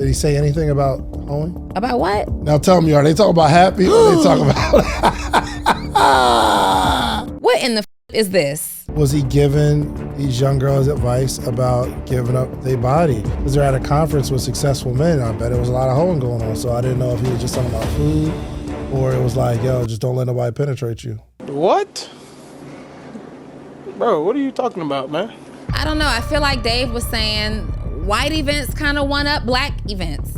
Did he say anything about hoeing? About what? Now tell me, are they talking about happy or they talking about... What in the is this? Was he giving these young girls advice about giving up their body? Because they're at a conference with successful men. I bet there was a lot of hoeing going on. So I didn't know if he was just talking about food or it was like, yo, just don't let nobody penetrate you. What? Bro, what are you talking about, man? I don't know. I feel like Dave was saying white events kind of one up black events.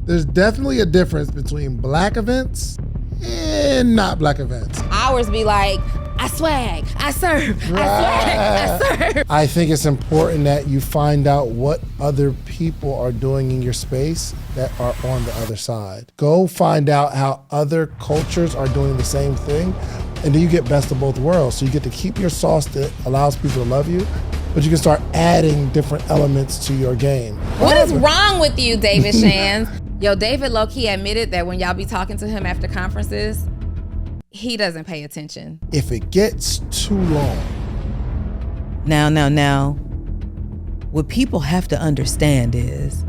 There's definitely a difference between black events and not black events. Ours be like, I swag, I serve, Right. I swag, I serve. I think it's important that you find out what other people are doing in your space that are on the other side. Go find out how other cultures are doing the same thing, and then you get best of both worlds. So you get to keep your sauce that allows people to love you, but you can start adding different elements to your game. What is wrong with you, David Shands? Yo, David low-key admitted that when y'all be talking to him after conferences, he doesn't pay attention. If it gets too long. Now, what people have to understand is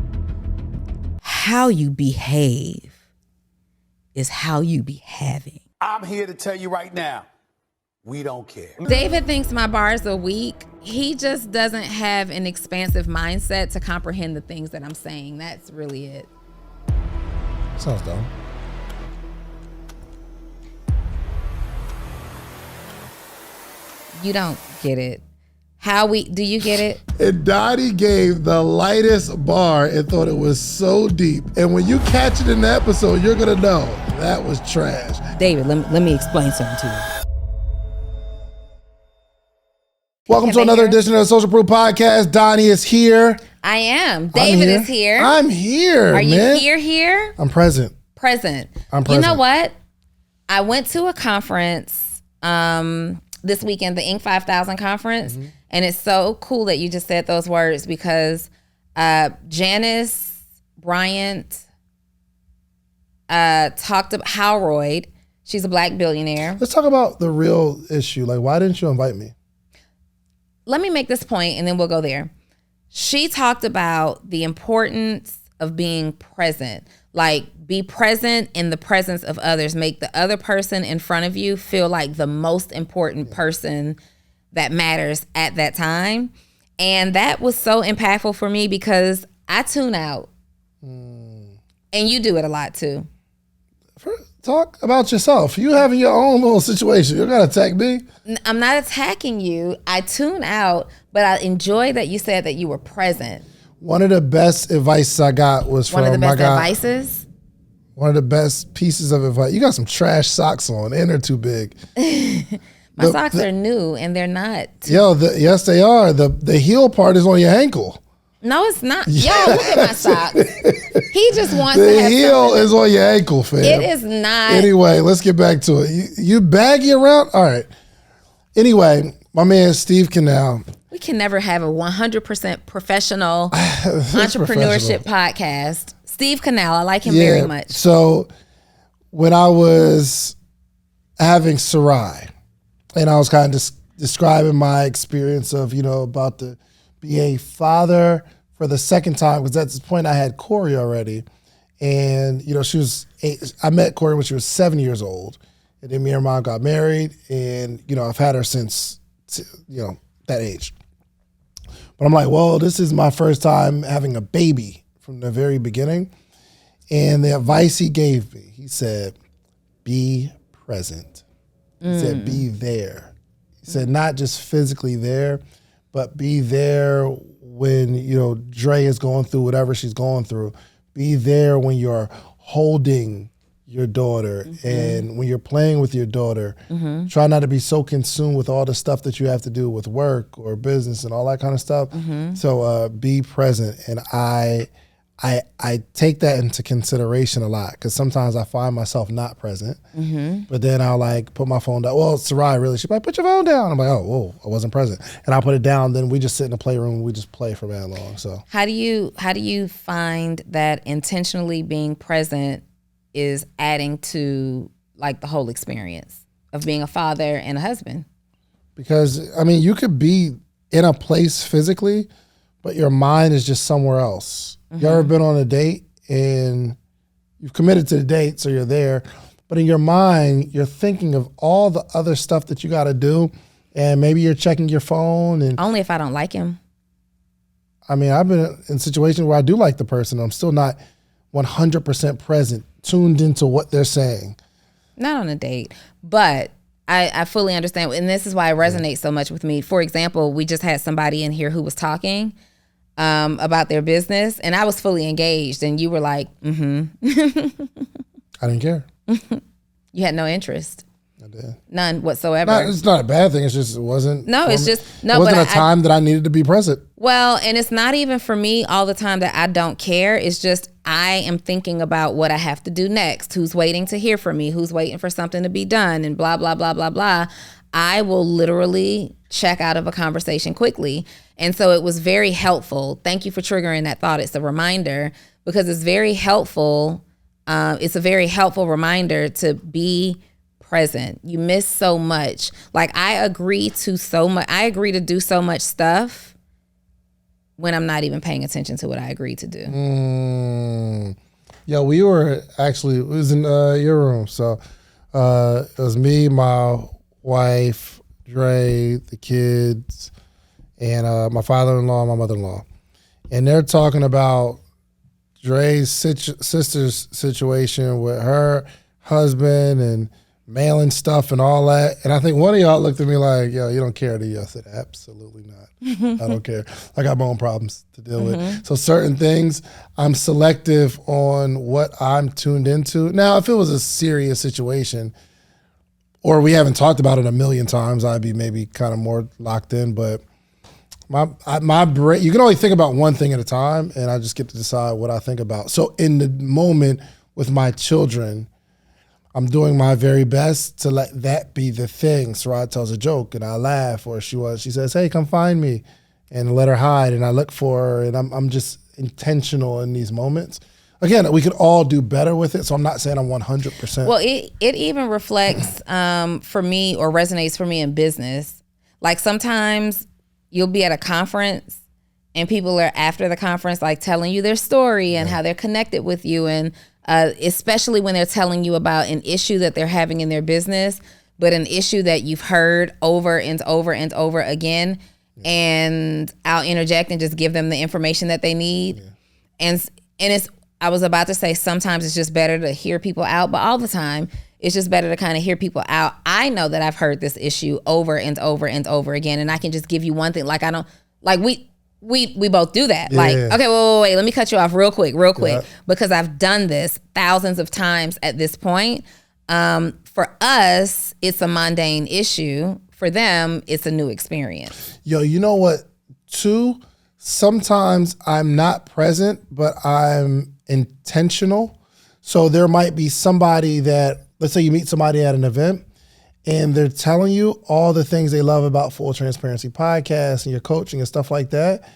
how you behave is how you be having. I'm here to tell you right now, we don't care. David thinks my bars are weak. He just doesn't have an expansive mindset to comprehend the things that I'm saying. That's really it. Sounds dumb. You don't get it. Do you get it? And Donni gave the lightest bar and thought it was so deep. And when you catch it in the episode, you're gonna know that was trash. David, let me explain something to you. Welcome Can to they another hear us? edition of the Social Proof Podcast. Donni is here. I am. David is here. I'm here, Are man. you here? I'm present. Present. I'm You know present. what? I went to a conference this weekend, the Inc. 5000 conference, and it's so cool that you just said those words because Janice Bryant talked about Howroyd. She's a black billionaire. Let's talk about the real issue. Like, why didn't you invite me? Let me make this point and then we'll go there. She talked about the importance of being present. Like, be present in the presence of others. Make the other person in front of you feel like the most important person that matters at that time. And that was so impactful for me because I tune out. And you do it a lot too. Talk about yourself. You having your own little situation. You're gonna attack me. I'm not attacking you. I tune out, but I enjoy that you said that you were present. One of the best advice I got was from One of the my best guy. Advices. One of the best pieces of advice. You got some trash socks on, and they're too big. My socks are new and they're not. Yes, they are. The heel part is on your ankle. No, it's not. Yo, look at my socks. He just wants to The have heel something. is on your ankle, fam. It is not. Anyway, let's get back to it. You baggy around? All right. Anyway, my man Steve Canal. We can never have a 100% professional entrepreneurship podcast. Steve Canal, I like him very much. So when I was having Sarai, and I was kind of describing my experience of, about to be a father for the second time, because at this point I had Corey already. And, she was I met Corey when she was 7 years old. And then me and her mom got married. And, I've had her since, that age. But I'm like, well, this is my first time having a baby from the very beginning. And the advice he gave me, he said, be present. He said, be there. He said, not just physically there, but be there when, Dre is going through whatever she's going through. Be there when you're holding your daughter and when you're playing with your daughter. Try not to be so consumed with all the stuff that you have to do with work or business and all that kind of stuff. So be present. And I take that into consideration a lot because sometimes I find myself not present, but then I'll put my phone down. Well, Sarai really, she's like, put your phone down. I'm like, oh, whoa, I wasn't present. And I'll put it down. Then we just sit in the playroom and we just play for that long. So How do you find that intentionally being present is adding to the whole experience of being a father and a husband? Because, you could be in a place physically, but your mind is just somewhere else. You ever been on a date and you've committed to the date, so you're there, but in your mind, you're thinking of all the other stuff that you got to do, and maybe you're checking your phone. And Only if I don't like him. I mean, I've been in situations where I do like the person. I'm still not 100% present, tuned into what they're saying. Not on a date, but I fully understand. And this is why it resonates so much with me. For example, we just had somebody in here who was talking about their business, and I was fully engaged, and you were like, I didn't care. You had no interest. I did. None whatsoever. It's not a bad thing. It's just it wasn't. No, it's me. just no. It wasn't but a time that I needed to be present. Well, and it's not even for me all the time that I don't care. It's just I am thinking about what I have to do next. Who's waiting to hear from me? Who's waiting for something to be done? And blah blah blah blah blah. I will literally check out of a conversation quickly, and so it was very helpful. Thank you for triggering that thought. It's a reminder because it's very helpful. It's a very helpful reminder to be present. You miss so much. Like I agree to do so much stuff when I'm not even paying attention to what I agreed to do. Yeah, we were actually, it was in your room. So it was me, my wife, Dre, the kids, and my father-in-law and my mother-in-law. And they're talking about Dre's sister's situation with her husband and mailing stuff and all that. And I think one of y'all looked at me like, yo, you don't care, do you? I said, absolutely not. I don't care. I got my own problems to deal with. So certain things, I'm selective on what I'm tuned into. Now, if it was a serious situation or we haven't talked about it a million times, I'd be maybe kind of more locked in. But my brain, you can only think about one thing at a time, and I just get to decide what I think about. So in the moment with my children, I'm doing my very best to let that be the thing. Sarai tells a joke and I laugh, or she says, hey, come find me, and let her hide, and I look for her, and I'm just intentional in these moments. Again, we could all do better with it, so I'm not saying I'm 100%. Well, it even reflects for me, or resonates for me in business. Like sometimes you'll be at a conference and people are after the conference like telling you their story and how they're connected with you, and especially when they're telling you about an issue that they're having in their business, but an issue that you've heard over and over and over again. And I'll interject and just give them the information that they need. And I was about to say sometimes it's just better to hear people out, but all the time it's just better to kind of hear people out. I know that I've heard this issue over and over and over again, and I can just give you one thing. Like I don't, like we both do that. Like, okay, wait, let me cut you off real quick, because I've done this thousands of times at this point. For us, it's a mundane issue. For them, it's a new experience. Yo, you know what, too? Sometimes I'm not present, but I'm intentional. So there might be somebody that, let's say you meet somebody at an event and they're telling you all the things they love about Full Transparency Podcast and your coaching and stuff like that.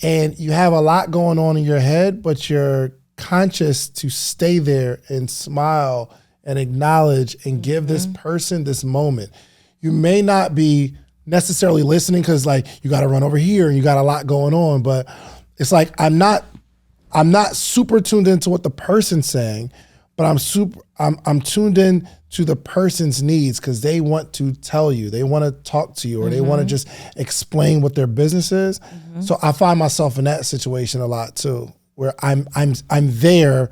And you have a lot going on in your head, but you're conscious to stay there and smile and acknowledge and give this person this moment. You may not be necessarily listening because like you got to run over here and you got a lot going on, but it's like I'm not super tuned into what the person's saying, but I'm tuned in to the person's needs because they want to tell you, they want to talk to you, or they want to just explain what their business is. So I find myself in that situation a lot too, where I'm there.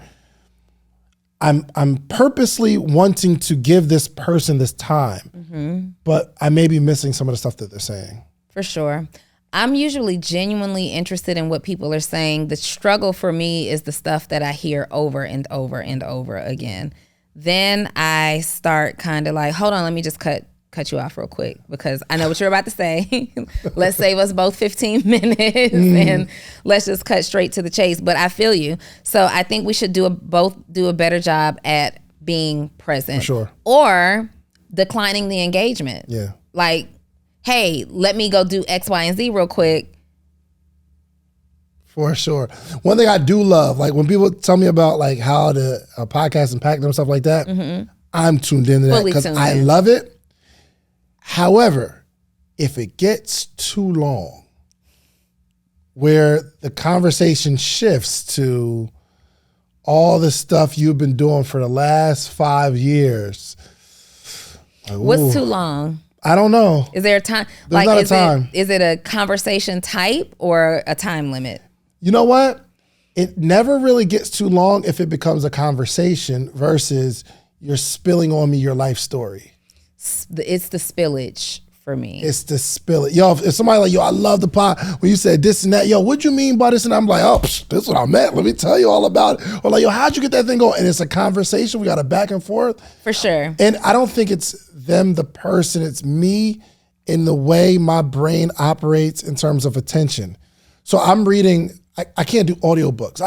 I'm purposely wanting to give this person this time, but I may be missing some of the stuff that they're saying. For sure. I'm usually genuinely interested in what people are saying. The struggle for me is the stuff that I hear over and over and over again. Then I start kind of like, hold on, let me just cut you off real quick because I know what you're about to say. Let's save us both 15 minutes and let's just cut straight to the chase. But I feel you. So I think we should both do a better job at being present. For sure. Or declining the engagement. Yeah. Like, hey, let me go do X, Y, and Z real quick. For sure. One thing I do love, like when people tell me about like how the podcast impact them and stuff like that, I'm tuned into that because I love it. However, if it gets too long, where the conversation shifts to all the stuff you've been doing for the last 5 years. Like, What's too long? I don't know. Is there a time? There's not a time. Is it a conversation type or a time limit? You know what? It never really gets too long if it becomes a conversation versus you're spilling on me your life story. It's the spillage for me. It's the spill it. Yo, if somebody like, yo, I love the pod. When you said this and that, yo, what'd you mean by this? And I'm like, oh, this is what I meant. Let me tell you all about it. Or like, yo, how'd you get that thing going? And it's a conversation. We got a back and forth. For sure. And I don't think it's them, the person. It's me in the way my brain operates in terms of attention. So I'm reading, I can't do audiobooks.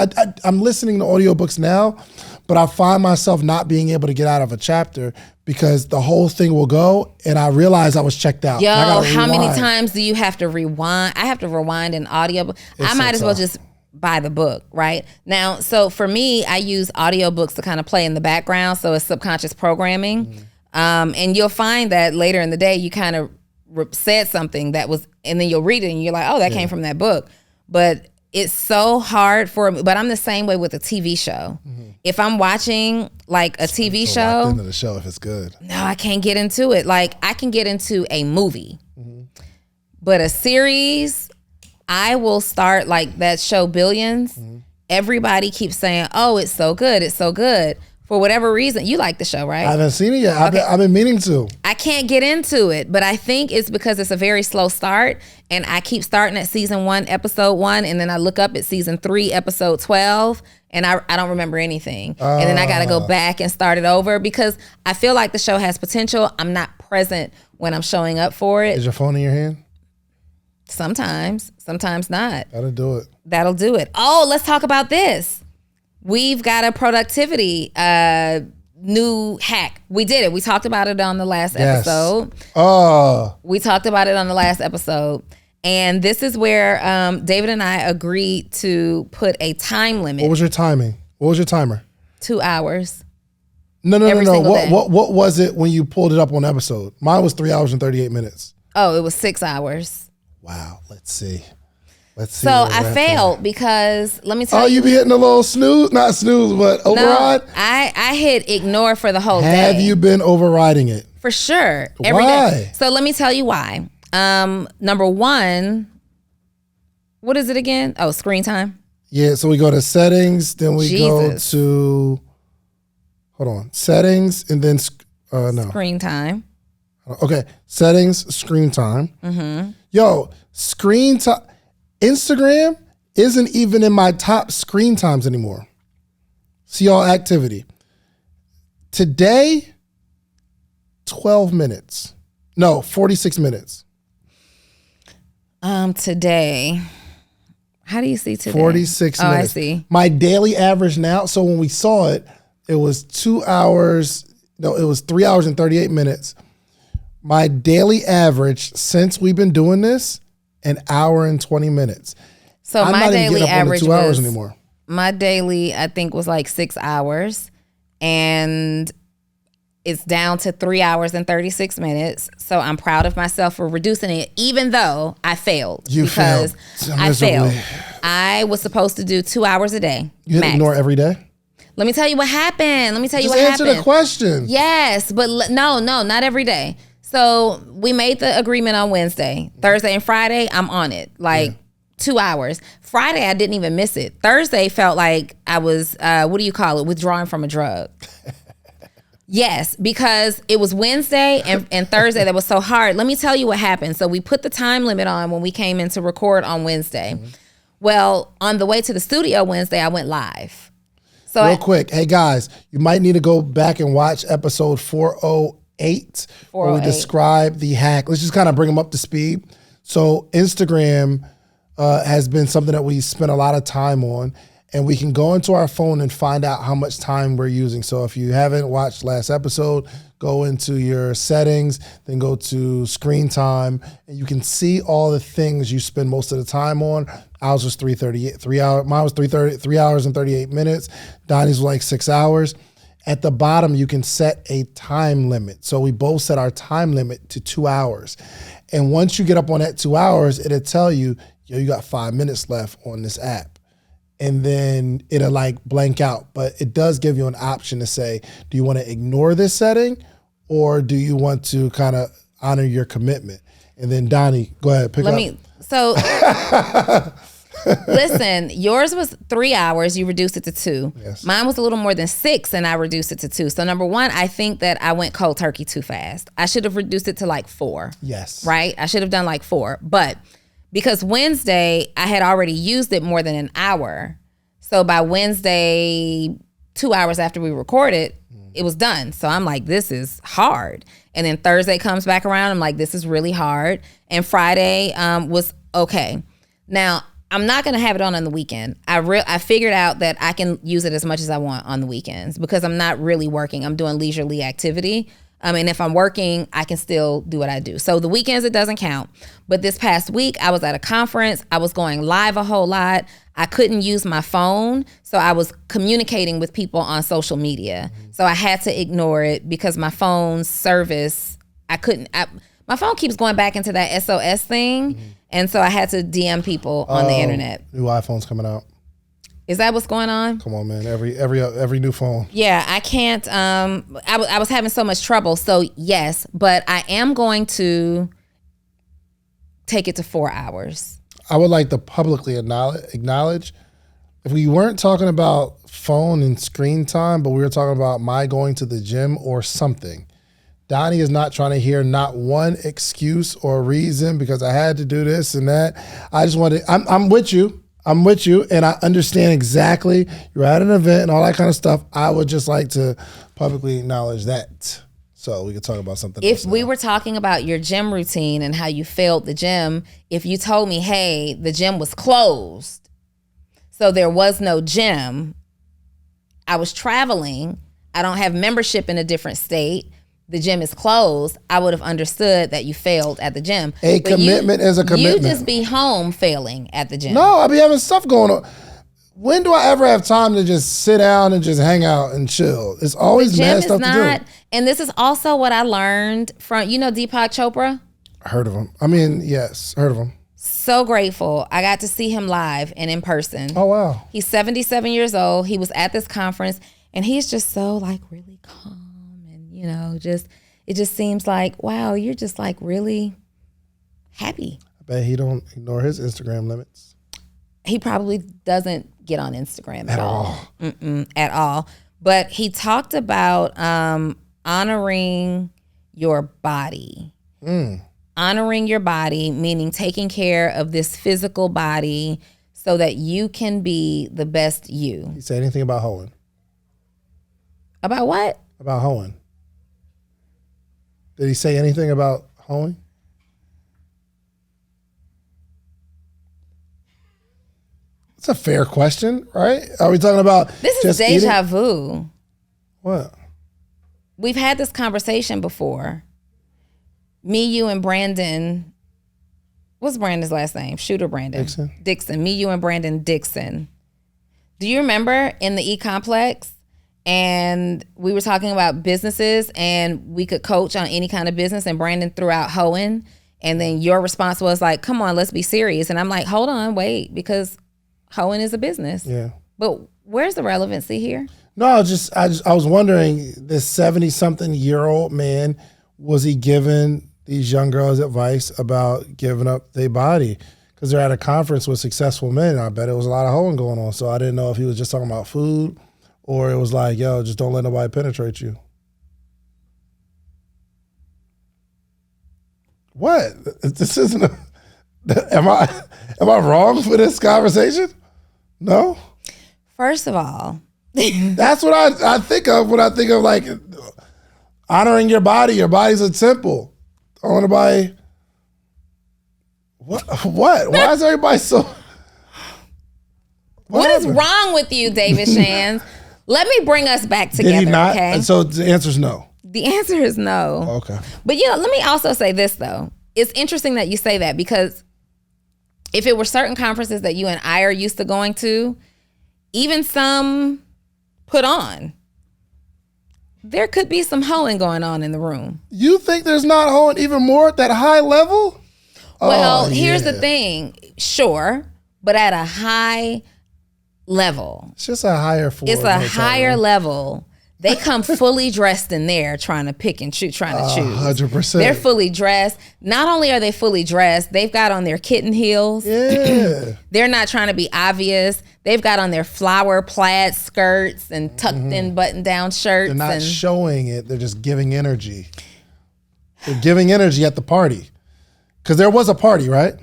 I'm listening to audiobooks now, but I find myself not being able to get out of a chapter because the whole thing will go and I realize I was checked out. Yo, And I gotta how many rewind. times do you have to rewind? I have to rewind an audiobook. I so might as well tough. just buy the book, right? Now, so for me, I use audiobooks to kind of play in the background, so it's subconscious programming. And you'll find that later in the day, you kind of said something that was, and then you'll read it and you're like, oh, that came from that book. But it's so hard for me, but I'm the same way with a TV show. If I'm watching like a TV So locked show, into the show if it's good. no, I can't get into it. Like I can get into a movie, but a series, I will start like that show Billions. Everybody keeps saying, oh, it's so good. It's so good. For whatever reason, you like the show, right? I haven't seen it yet. I've been meaning to. I can't get into it, but I think it's because it's a very slow start and I keep starting at season 1, episode 1, and then I look up at season 3, episode 12, and I don't remember anything. And then I got to go back and start it over because I feel like the show has potential. I'm not present when I'm showing up for it. Is your phone in your hand? Sometimes not. That'll do it. That'll do it. Oh, let's talk about this. We've got a productivity new hack. We did it. We talked about it on the last episode. Oh, We talked about it on the last episode. And this is where David and I agreed to put a time limit. what was your timing? What was your timer? 2 hours. No. Every single day. What was it when you pulled it up on episode? Mine was 3 hours and 38 minutes. Oh, it was 6 hours. Wow. Let's see. So where I we're at failed because let me tell there. Oh, you. you be hitting a little snooze? Not snooze, but override? No, I hit ignore for the whole day. Have you been overriding it? For sure. Every day. Why? So let me tell you why. Number one, what is it again? Oh, screen time. Yeah, so we go to settings, then we go Jesus. to, hold on, settings, and then, no. Screen time. Okay, settings, screen time. Yo, screen time. Instagram isn't even in my top screen times anymore. See all activity. Today, 12 minutes. No, 46 minutes. Today. How do you see today? 46 Oh, minutes. I see. My daily average now, so when we saw it, it was 2 hours, no, it was 3 hours and 38 minutes. My daily average since we've been doing this, 1 hour and 20 minutes. So I'm my not even daily getting up on the average 2 hours was anymore. my daily. I think was like 6 hours, and it's down to 3 hours and 36 minutes. So I'm proud of myself for reducing it, even though I failed. You because failed. I failed. Miserably. I was supposed to do 2 hours a day. You hit max. ignore every day? Let me tell you what happened. Let me tell you Just what answer happened. the question. Yes, but no, not every day. So we made the agreement on Wednesday. Thursday and Friday, I'm on it. Like 2 hours. Friday, I didn't even miss it. Thursday felt like I was, what do you call it? Withdrawing from a drug. Yes, because it was Wednesday and Thursday that was so hard. Let me tell you what happened. So we put the time limit on when we came in to record on Wednesday. Well, on the way to the studio Wednesday, I went live. So Real quick, hey guys, you might need to go back and watch episode 408 where we 408. describe the hack. Let's just kind of bring them up to speed. So Instagram has been something that we spent a lot of time on, and we can go into our phone and find out how much time we're using. So if you haven't watched last episode, go into your settings, then go to screen time, and you can see all the things you spend most of the time on. Ours was 3 hours. Mine was 3 hours and 38 minutes. Donnie's was like 6 hours. At the bottom, you can set a time limit. So we both set our time limit to 2 hours. And once you get up on that 2 hours, it'll tell you yo, you got 5 minutes left on this app. And then it'll like blank out. But it does give you an option to say, do you want to ignore this setting or do you want to kind of honor your commitment? And then Donnie, go ahead, pick up. So listen, yours was 3 hours. You reduced it to 2. Yes. Mine was a little more than 6 and I reduced it to 2. So number one, I think that I went cold turkey too fast. I should have reduced it to like 4. Yes. Right? I should have done like 4. But because Wednesday, I had already used it more than an hour. So by Wednesday, 2 hours after we recorded, it was done. So I'm like, this is hard. And then Thursday comes back around. I'm like, this is really hard. And Friday was okay. Now, I'm not going to have it on the weekend. I figured out that I can use it as much as I want on the weekends because I'm not really working. I'm doing leisurely activity. And if I'm working, I can still do what I do. So the weekends, it doesn't count. But this past week, I was at a conference. I was going live a whole lot. I couldn't use my phone. So I was communicating with people on social media. So I had to ignore it because my phone's service, my phone keeps going back into that SOS thing. And so I had to DM people on the internet. New iPhone's coming out. Is that what's going on? Come on, man. Every new phone. Yeah, I can't. I was having so much trouble. So yes, but I am going to take it to 4 hours. I would like to publicly acknowledge if we weren't talking about phone and screen time, but we were talking about my going to the gym or something. Donnie is not trying to hear not one excuse or reason because I had to do this and that. I just wanted, I'm with you. I'm with you, and I understand exactly you're at an event and all that kind of stuff. I would just like to publicly acknowledge that so we could talk about something else. If we were talking about your gym routine and how you failed the gym, if you told me, hey, the gym was closed, so there was no gym, I was traveling, I don't have membership in a different state, the gym is closed, I would have understood that you failed at the gym. A commitment is a commitment. You just be home failing at the gym. No, I be having stuff going on. When do I ever have time to just sit down and just hang out and chill? It's always mad stuff to do. And this is also what I learned from, Deepak Chopra? Heard of him. I mean, yes, heard of him. So grateful. I got to see him live and in person. Oh, wow. He's 77 years old. He was at this conference and he's just so really calm. It just seems like, wow, you're just really happy. I bet he don't ignore his Instagram limits. He probably doesn't get on Instagram at all. At all. But he talked about honoring your body. Honoring your body, meaning taking care of this physical body so that you can be the best you. He said anything about hoeing? About what? About hoeing. Did he say anything about hoeing? It's a fair question, right? Are we talking about this is just deja eating? vu? What? We've had this conversation before. Me, you, and Brandon. What's Brandon's last name? Shooter Brandon. Dixon. Me, you, and Brandon Dixon. Do you remember in the E-Complex? And we were talking about businesses and we could coach on any kind of business. And Brandon threw out hoeing. And then your response was like, come on, let's be serious. And I'm like, hold on, wait, because hoeing is a business. Yeah. But where's the relevancy here? No, I was wondering, this 70-something-year-old man, was he giving these young girls advice about giving up their body? Because they're at a conference with successful men. I bet it was a lot of hoeing going on. So I didn't know if he was just talking about food or it was like, yo, just don't let nobody penetrate you. What? This isn't am I wrong for this conversation? No? First of all, that's what I think of when I think of like honoring your body. Your body's a temple. I want nobody. What? Why is everybody so? What is wrong with you, David Shands? Let me bring us back together. Did he not? Okay? So the answer is no. The answer is no. Okay. But let me also say this though. It's interesting that you say that because if it were certain conferences that you and I are used to going to, even some put on, there could be some hoeing going on in the room. You think there's not hoeing even more at that high level? Well, here's the thing. Sure, but at a high level. It's just a higher floor. It's a higher level. They come fully dressed in there trying to pick and choose, trying to choose. 100%. They're fully dressed. Not only are they fully dressed, they've got on their kitten heels. Yeah. They're not trying to be obvious. They've got on their flower plaid skirts and tucked in button down shirts. They're not showing it. They're just giving energy. They're giving energy at the party. Because there was a party, right?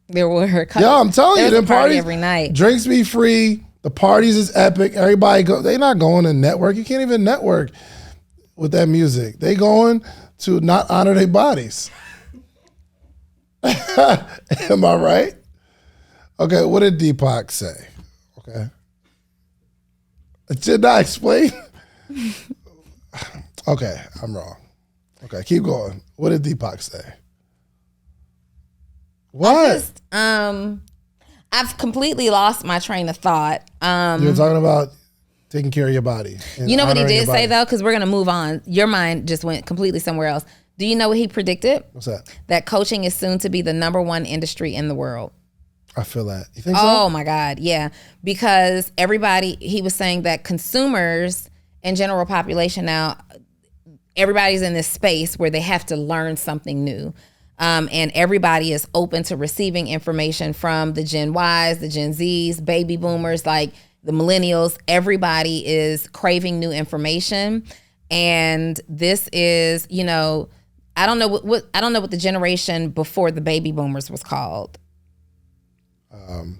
There were a couple. Yeah, I'm telling you, There's them a party parties every night. Drinks be free. The parties is epic. Everybody go. They not going to network. You can't even network with that music. They going to not honor their bodies. Am I right? Okay, what did Deepak say? Okay. Did I explain? Okay, I'm wrong. Okay, keep going. What did Deepak say? What? I've completely lost my train of thought. You're talking about taking care of your body. You know what he did say though? Because we're gonna move on. Your mind just went completely somewhere else. Do you know what he predicted? What's that? That coaching is soon to be the #1 industry in the world. I feel that. You think so? Oh my God, yeah. Because he was saying that consumers and general population now, everybody's in this space where they have to learn something new. And everybody is open to receiving information from the Gen Ys, the Gen Zs, baby boomers, like the millennials. Everybody is craving new information. And this is, I don't know what the generation before the baby boomers was called.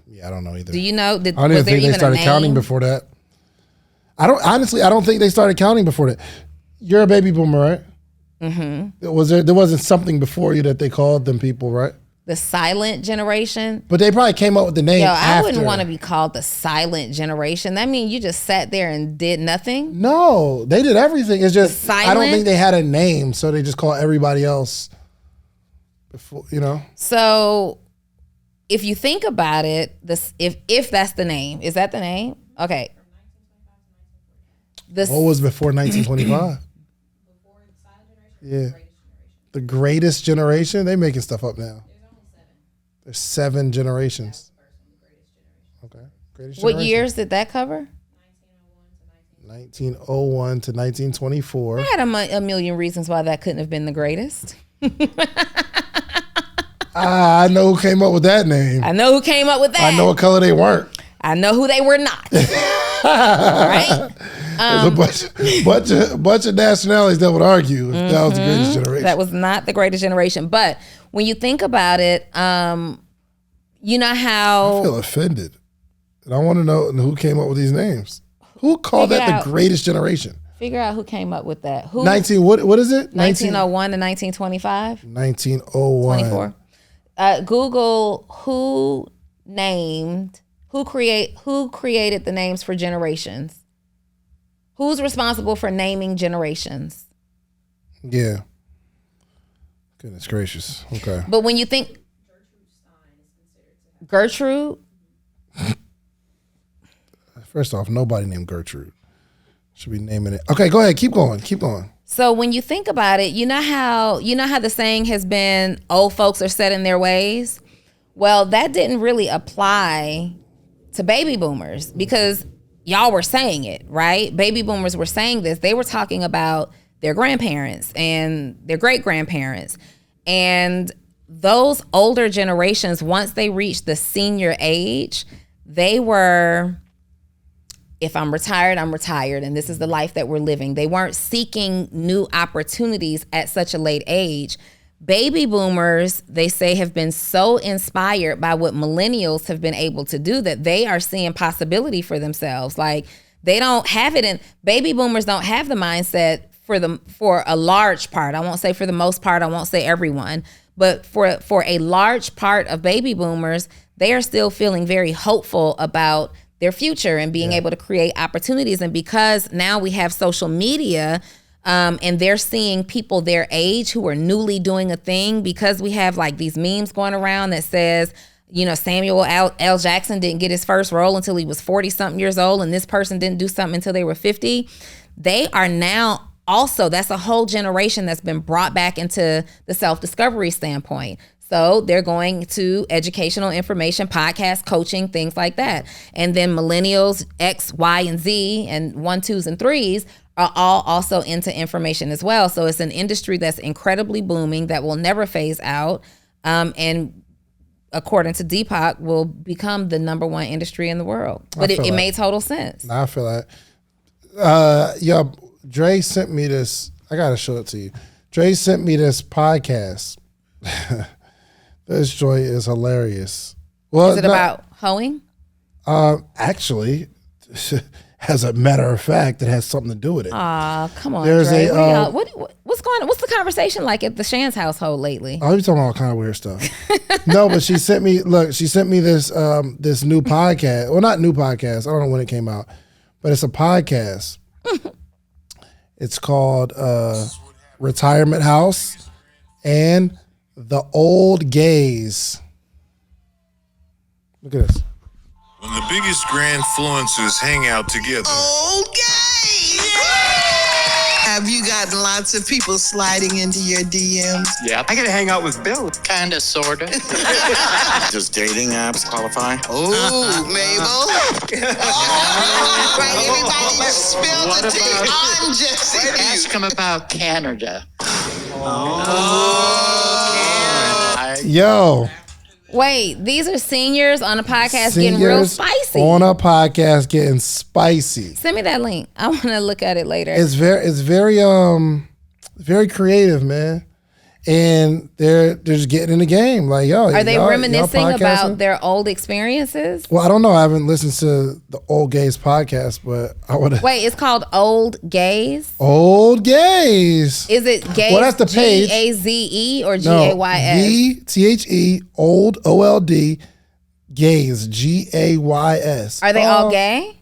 Yeah, I don't know either. Do you know? I don't even think they started counting before that. I don't think they started counting before that. You're a baby boomer, right? Mm-hmm. There wasn't something before you that they called them people, right? The silent generation. But they probably came up with the name I after. wouldn't want to be called the silent generation. That means you just sat there and did nothing? No, they did everything. It's just, I don't silent? think they had a name, so they just call everybody else before, So if you think about it, if that's the name, is that the name? Okay. What was before 1925? Yeah. The greatest generation? They making stuff up now. There's 7 generations. Okay. Greatest What generation. years did that cover? 1901 to 1924. I had a million reasons why that couldn't have been the greatest. I know who came up with that name. I know who came up with that. I know what color they weren't. I know who they were not. All right? There's a bunch of nationalities that would argue if that was the greatest generation. That was not the greatest generation. But when you think about it, you know how... I feel offended. And I want to know who came up with these names. Who called that the greatest generation? Figure out who came up with that. Who? What is it? 1901 to 1925? 1901. 24. Google who created the names for generations. Who's responsible for naming generations? Yeah. Goodness gracious. Okay. But when you think Gertrude, first off, nobody named Gertrude should be naming it. Okay, go ahead. Keep going. So when you think about it, you know how the saying has been, old folks are set in their ways? Well, that didn't really apply to baby boomers because y'all were saying it, right? Baby boomers were saying this. They were talking about their grandparents and their great-grandparents. And those older generations, once they reached the senior age, they were... If I'm retired, I'm retired, and this is the life that we're living. They weren't seeking new opportunities at such a late age. Baby boomers, they say, have been so inspired by what millennials have been able to do that they are seeing possibility for themselves. Like, they don't have it in, baby boomers don't have the mindset for a large part. I won't say for the most part, I won't say everyone, but for a large part of baby boomers, they are still feeling very hopeful about their future and being able to create opportunities. And because now we have social media and they're seeing people their age who are newly doing a thing, because we have like these memes going around that says, Samuel L. Jackson didn't get his first role until he was 40 something years old. And this person didn't do something until they were 50. They are now also, that's a whole generation that's been brought back into the self-discovery standpoint. So they're going to educational information, podcast, coaching, things like that. And then millennials, X, Y, and Z, and 1, 2s, and 3s are all also into information as well. So it's an industry that's incredibly booming that will never phase out. And according to Deepak, will become the #1 industry in the world. But it made total sense. Nah, I feel like, Dre sent me this. I gotta show it to you. Dre sent me this podcast. This joy is hilarious. Well, Is it about hoeing? Actually, as a matter of fact, it has something to do with it. Aw, come on, There's Dre. a, What's going on? What's the conversation like at the Shan's household lately? Oh, you're talking about all kind of weird stuff. No, but she sent me this this new podcast. Well, not new podcast. I don't know when it came out, but it's a podcast. It's called Retirement House and the Old Gays. Look at this. When the biggest grandfluencers hang out together. Okay. Have you gotten lots of people sliding into your DMs? Yeah. I gotta hang out with Bill. Kinda, sorta. Does dating apps qualify? Oh, Mabel. Right, everybody spill the tea. I'm just Ask him about Canada. Yo, Wait, these are seniors on a podcast getting real seniors spicy. on a podcast getting spicy. Send me that link. I want to look at it later. It's very creative, man. And they're just getting in the game. Like, yo, Are they y'all reminiscing podcasting? about their old experiences? Well, I don't know. I haven't listened to the Old Gays podcast, but I would. Wait, it's called Old Gays? Old Gays. Is it gays? Well, that's the page. Gaze or No, Gays? GTHE Old OLD Gays GAYS. Are they all gay?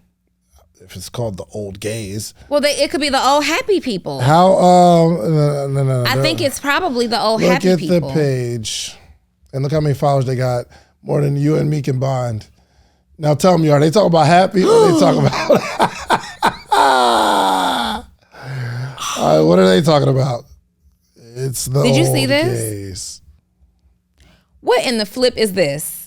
If it's called the Old Gays, Well, it could be the old happy people. how? No. I think it's probably the old Look happy at people. the page, and look how many followers they got. More than you and me combined. Now tell me, are they talking about happy? Or are they talking about? All right, what are they talking about? It's the. Did you see Old this? Gays. What in the flip is this?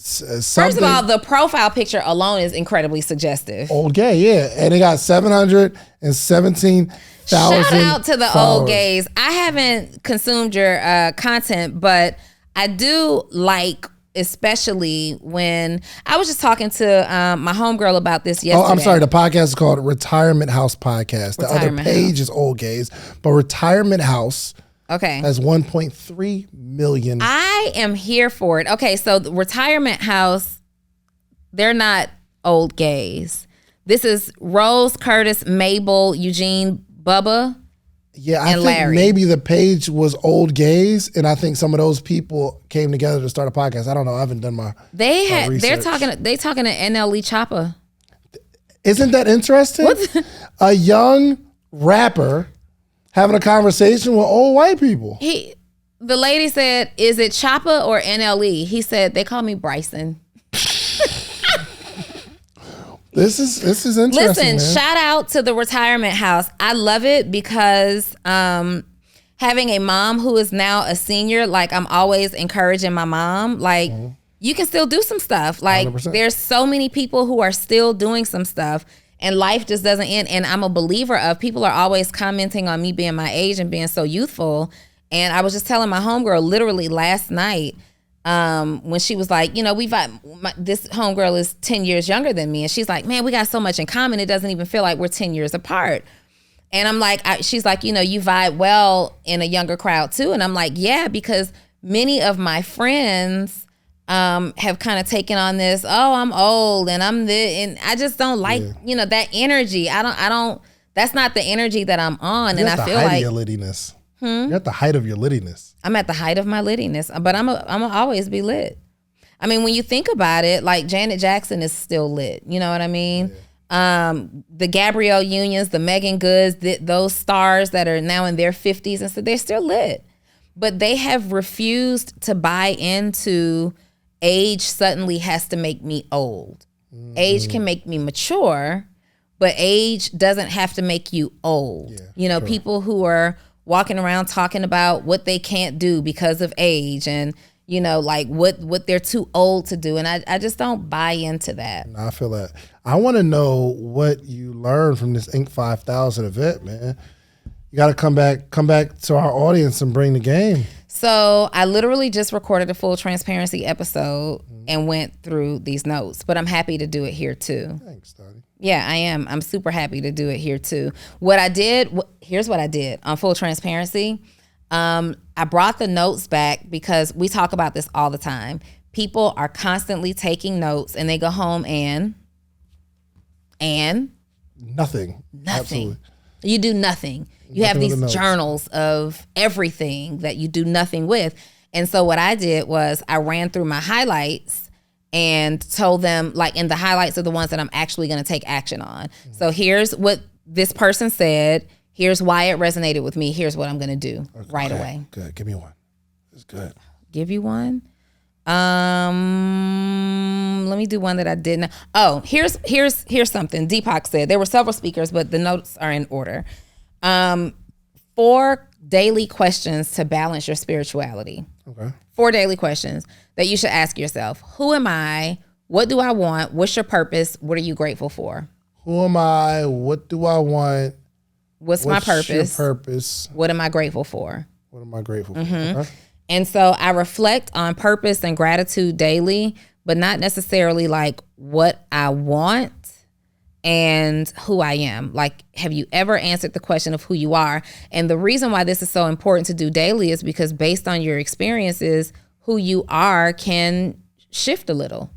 First of all, the profile picture alone is incredibly suggestive. Old Gay, yeah, and they got 717,000. Shout out to the followers. Old Gays. I haven't consumed your content, but I do like, especially when I was just talking to my homegirl about this yesterday. Oh, I'm sorry. The podcast is called Retirement House Podcast. The Retirement other page House. is Old Gays, but Retirement House Okay. has 1.3 million. I am here for it. Okay, so the Retirement House, they're not Old Gays. This is Rose, Curtis, Mabel, Eugene, Bubba. Yeah, I and think Larry. maybe the page was Old Gays, and I think some of those people came together to start a podcast. I don't know. I haven't done my They're research. talking to NLE Choppa. Isn't that interesting? A young rapper having a conversation with old white people. The lady said, "Is it Choppa or NLE?" He said, "They call me Bryson." This is interesting. Listen, man. shout out to the Retirement House. I love it because having a mom who is now a senior, like I'm always encouraging my mom, like you can still do some stuff. Like 100%. there's so many people who are still doing some stuff and life just doesn't end. And I'm a believer of people are always commenting on me being my age and being so youthful. And I was just telling my homegirl literally last night, when she was like, this homegirl is 10 years younger than me. And she's like, man, we got so much in common. It doesn't even feel like we're 10 years apart. And I'm like, she's like, you vibe well in a younger crowd too. And I'm like, yeah, because many of my friends have kind of taken on this, oh, I'm old and I'm this. And I just don't like, that energy. I don't, that's not the energy that I'm on. You're And at I the feel height like of your littiness. You're at the height of your littiness. I'm at the height of my littiness, but I'm gonna always be lit. I mean, when you think about it, like Janet Jackson is still lit. You know what I mean? Yeah. The Gabrielle Unions, the Megan Goods, those stars that are now in their 50s and so they're still lit, but they have refused to buy into age suddenly has to make me old. Age can make me mature, but age doesn't have to make you old. Yeah, people who are walking around talking about what they can't do because of age and you know, like what they're too old to do. And I just don't buy into that. I feel that. I want to know what you learned from this Inc. 5000 event, man. You got to come back to our audience and bring the game. So I literally just recorded a full transparency episode and went through these notes, but I'm happy to do it here too. Thanks, Donnie. Yeah, I am. I'm super happy to do it here too. Here's what I did on full transparency. I brought the notes back because we talk about this all the time. People are constantly taking notes and they go home and Nothing. Absolutely. You do nothing. You have these journals of everything that you do nothing with. And so what I did was I ran through my highlights and told them, like, and the highlights are the ones that I'm actually going to take action on. So here's what this person said. Here's why it resonated with me. Here's what I'm going to do right away. Good. Give me one. It's good. Give you one? Let me do one that I didn't. Oh, here's something Deepak said. There were several speakers, but the notes are in order. 4 daily questions to balance your spirituality. Okay. 4 daily questions that you should ask yourself. Who am I? What do I want? What's your purpose? What are you grateful for? Who am I? What do I want? What's my purpose? Your purpose? What am I grateful for? What am I grateful for? Okay. And so I reflect on purpose and gratitude daily, but not necessarily like what I want and who I am. Like, have you ever answered the question of who you are? And the reason why this is so important to do daily is because based on your experiences, who you are can shift a little,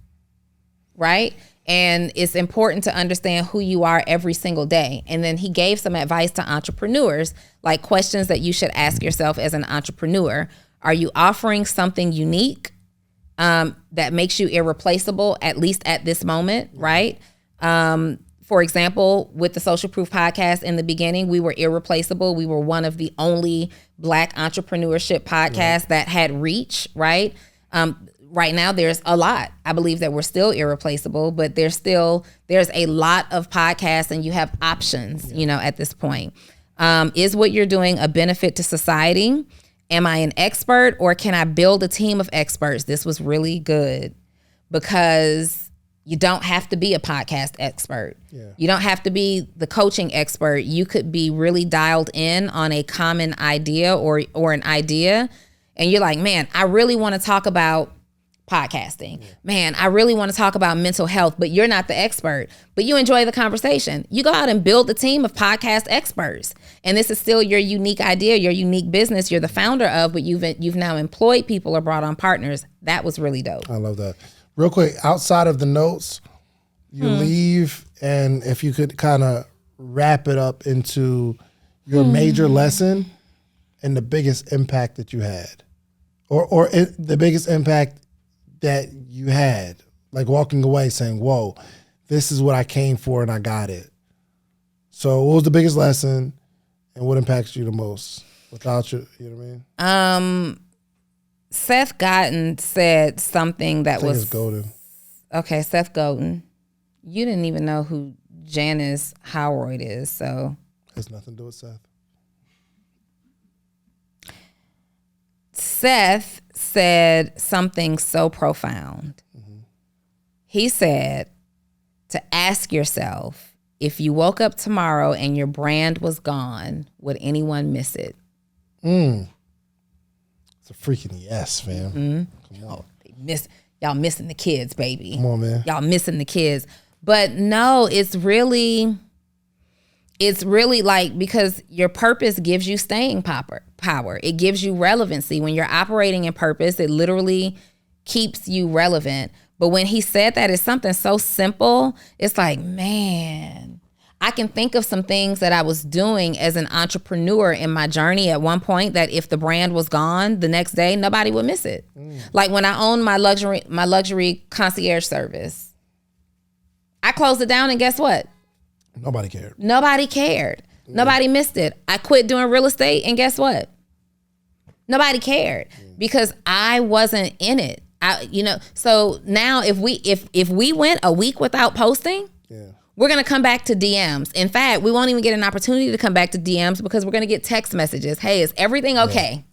right? And it's important to understand who you are every single day. And then he gave some advice to entrepreneurs, like questions that you should ask yourself as an entrepreneur. Are you offering something unique that makes you irreplaceable, at least at this moment, right? For example, with the Social Proof podcast in the beginning, we were irreplaceable. We were one of the only Black entrepreneurship podcasts that had reach, right? Right now, there's a lot. I believe that we're still irreplaceable, but there's a lot of podcasts and you have options, you know, at this point. Is what you're doing a benefit to society? Am I an expert or can I build a team of experts? This was really good because you don't have to be a podcast expert. Yeah. You don't have to be the coaching expert. You could be really dialed in on a common idea or an idea. And you're like, man, I really want to talk about podcasting. Yeah. Man, I really want to talk about mental health, but you're not the expert, but you enjoy the conversation. You go out and build a team of podcast experts. And this is still your unique idea, your unique business you're the founder of, but you've now employed people or brought on partners. That was really dope. I love that. Real quick, outside of the notes, you leave, and if you could kind of wrap it up into your major lesson and the biggest impact that you had, or the biggest impact that you had, like walking away saying, whoa, this is what I came for and I got it. So what was the biggest lesson and what impacts you the most without you know what I mean? Seth Godin said something that was Godin. Okay, Seth Godin. You didn't even know who Janice Howard is, so has nothing to do with Seth. Seth said something so profound. Mm-hmm. He said to ask yourself, if you woke up tomorrow and your brand was gone, would anyone miss it? It's a freaking yes, fam. Mm-hmm. Come on. Y'all missing the kids, baby. Come on, man. Y'all missing the kids. But no, it's really like, because your purpose gives you staying power. It gives you relevancy. When you're operating in purpose, it literally keeps you relevant. But when he said that, it's something so simple. It's like, man, I can think of some things that I was doing as an entrepreneur in my journey at one point that if the brand was gone the next day, nobody would miss it. Like when I owned my luxury concierge service, I closed it down and guess what? Nobody cared. Nobody missed it. I quit doing real estate and guess what? Nobody cared because I wasn't in it. So now if we went a week without posting, we're going to come back to DMs. In fact, we won't even get an opportunity to come back to DMs because we're going to get text messages. Hey, is everything okay?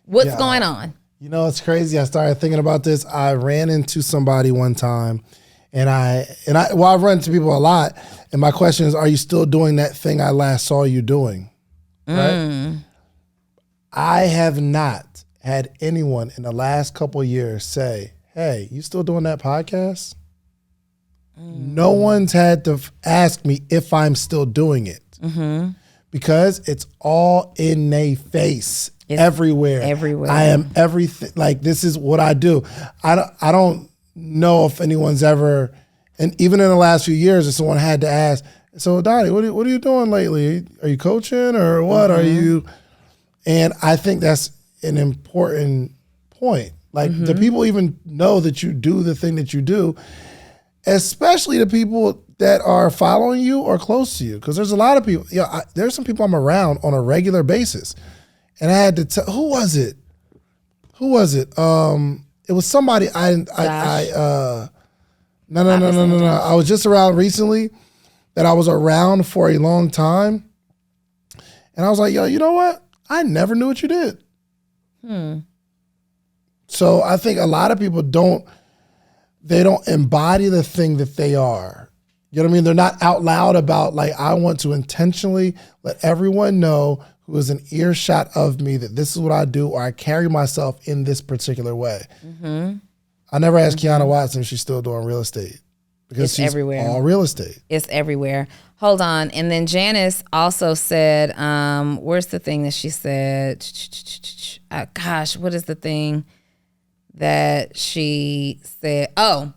What's going on? You know, it's crazy. I started thinking about this. I ran into somebody one time, and I run into people a lot. And my question is, are you still doing that thing I last saw you doing? Right? I have not had anyone in the last couple of years say, hey, you still doing that podcast? No one's had to ask me if I'm still doing it. Because it's all in their face. It's everywhere. I am everything. Like, this is what I do. I don't know if anyone's ever, and even in the last few years, if someone had to ask, so Donnie, what are you doing lately? Are you coaching or what are you? And I think that's an important point. Like, do people even know that you do the thing that you do? Especially the people that are following you or close to you. Because there's a lot of people, there's some people I'm around on a regular basis. And I had to tell, who was it? It was somebody no. I was just around recently that I was around for a long time. And I was like, yo, you know what? I never knew what you did. So I think a lot of people don't embody the thing that they are. You know what I mean? They're not out loud about, like, I want to intentionally let everyone know who is an earshot of me that this is what I do, or I carry myself in this particular way. I never asked Kiana Watson if she's still doing real estate, because it's she's everywhere. All real estate. It's everywhere. Hold on. And then Janice also said, where's the thing that she said? Gosh, what is the thing that she said? Oh,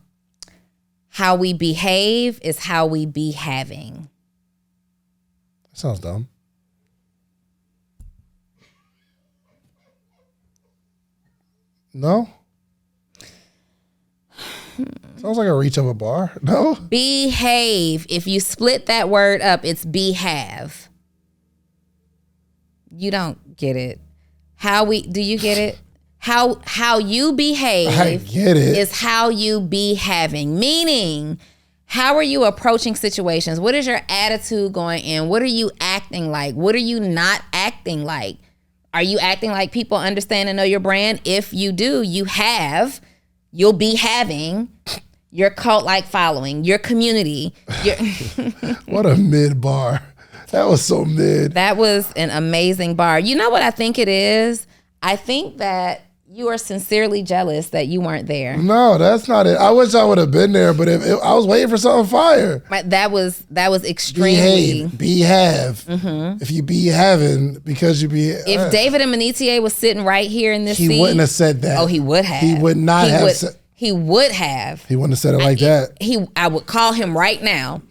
how we behave is how we be having. Sounds dumb. No? Sounds like a reach of a bar. No? Behave. If you split that word up, it's behave. You don't get it. Do you get it? How you behave I get it. is how you be having. Meaning, how are you approaching situations? What is your attitude going in? What are you acting like? What are you not acting like? Are you acting like people understand and know your brand? If you do, you'll be having your cult-like following, your community. What a mid bar. That was so mid. That was an amazing bar. You know what I think it is? I think that you are sincerely jealous that you weren't there. No, that's not it. I wish I would have been there, but I was waiting for something fire. But that was extremely behave. If you be having, because you be. If David Donni was sitting right here in this seat, he wouldn't have said that. Oh, he would have. He would not have said. He would have. He wouldn't have said it like that. I would call him right now,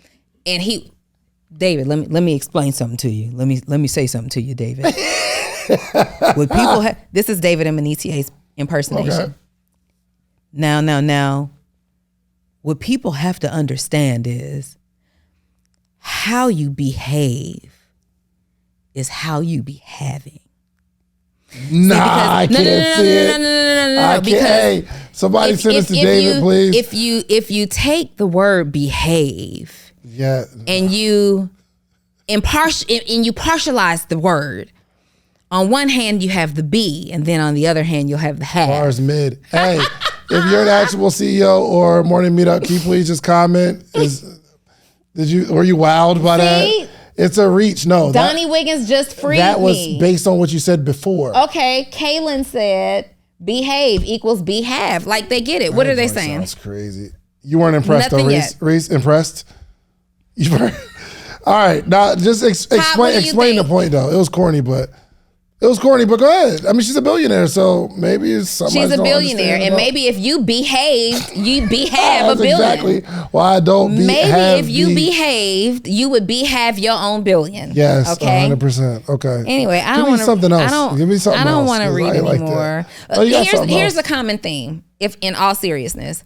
and David, let me explain something to you. Let me say something to you, David. What people this is David Doni's impersonation. Okay. Now, what people have to understand is how you behave is how you be having. Nah, I can't see it. No. Because hey, somebody send us to David, please. If you take the word behave, and you partialize the word. On one hand, you have the be, and then on the other hand, you'll have the have. Bars mid. Hey, if you're an actual CEO or morning meetup, can you please just comment? Were you wowed by that? It's a reach. No, Donnie Wiggins just freed me. That was based on what you said before. Okay, Kaylin said behave equals behave. Like, they get it. What are they saying? Sounds crazy. You weren't impressed though, Reese? Reese, impressed? You were. All right, now just explain the point though. It was corny, but go ahead. I mean, she's a billionaire, so maybe it's something. She's a billionaire, and maybe if you behaved, you behave a billion. Exactly why I don't behave. Maybe if you behaved, you would behave your own billion. Yes, okay, 100%. Okay. Anyway, I don't want something else. Give me something else. I don't want to read anymore. Here's the common theme. If in all seriousness,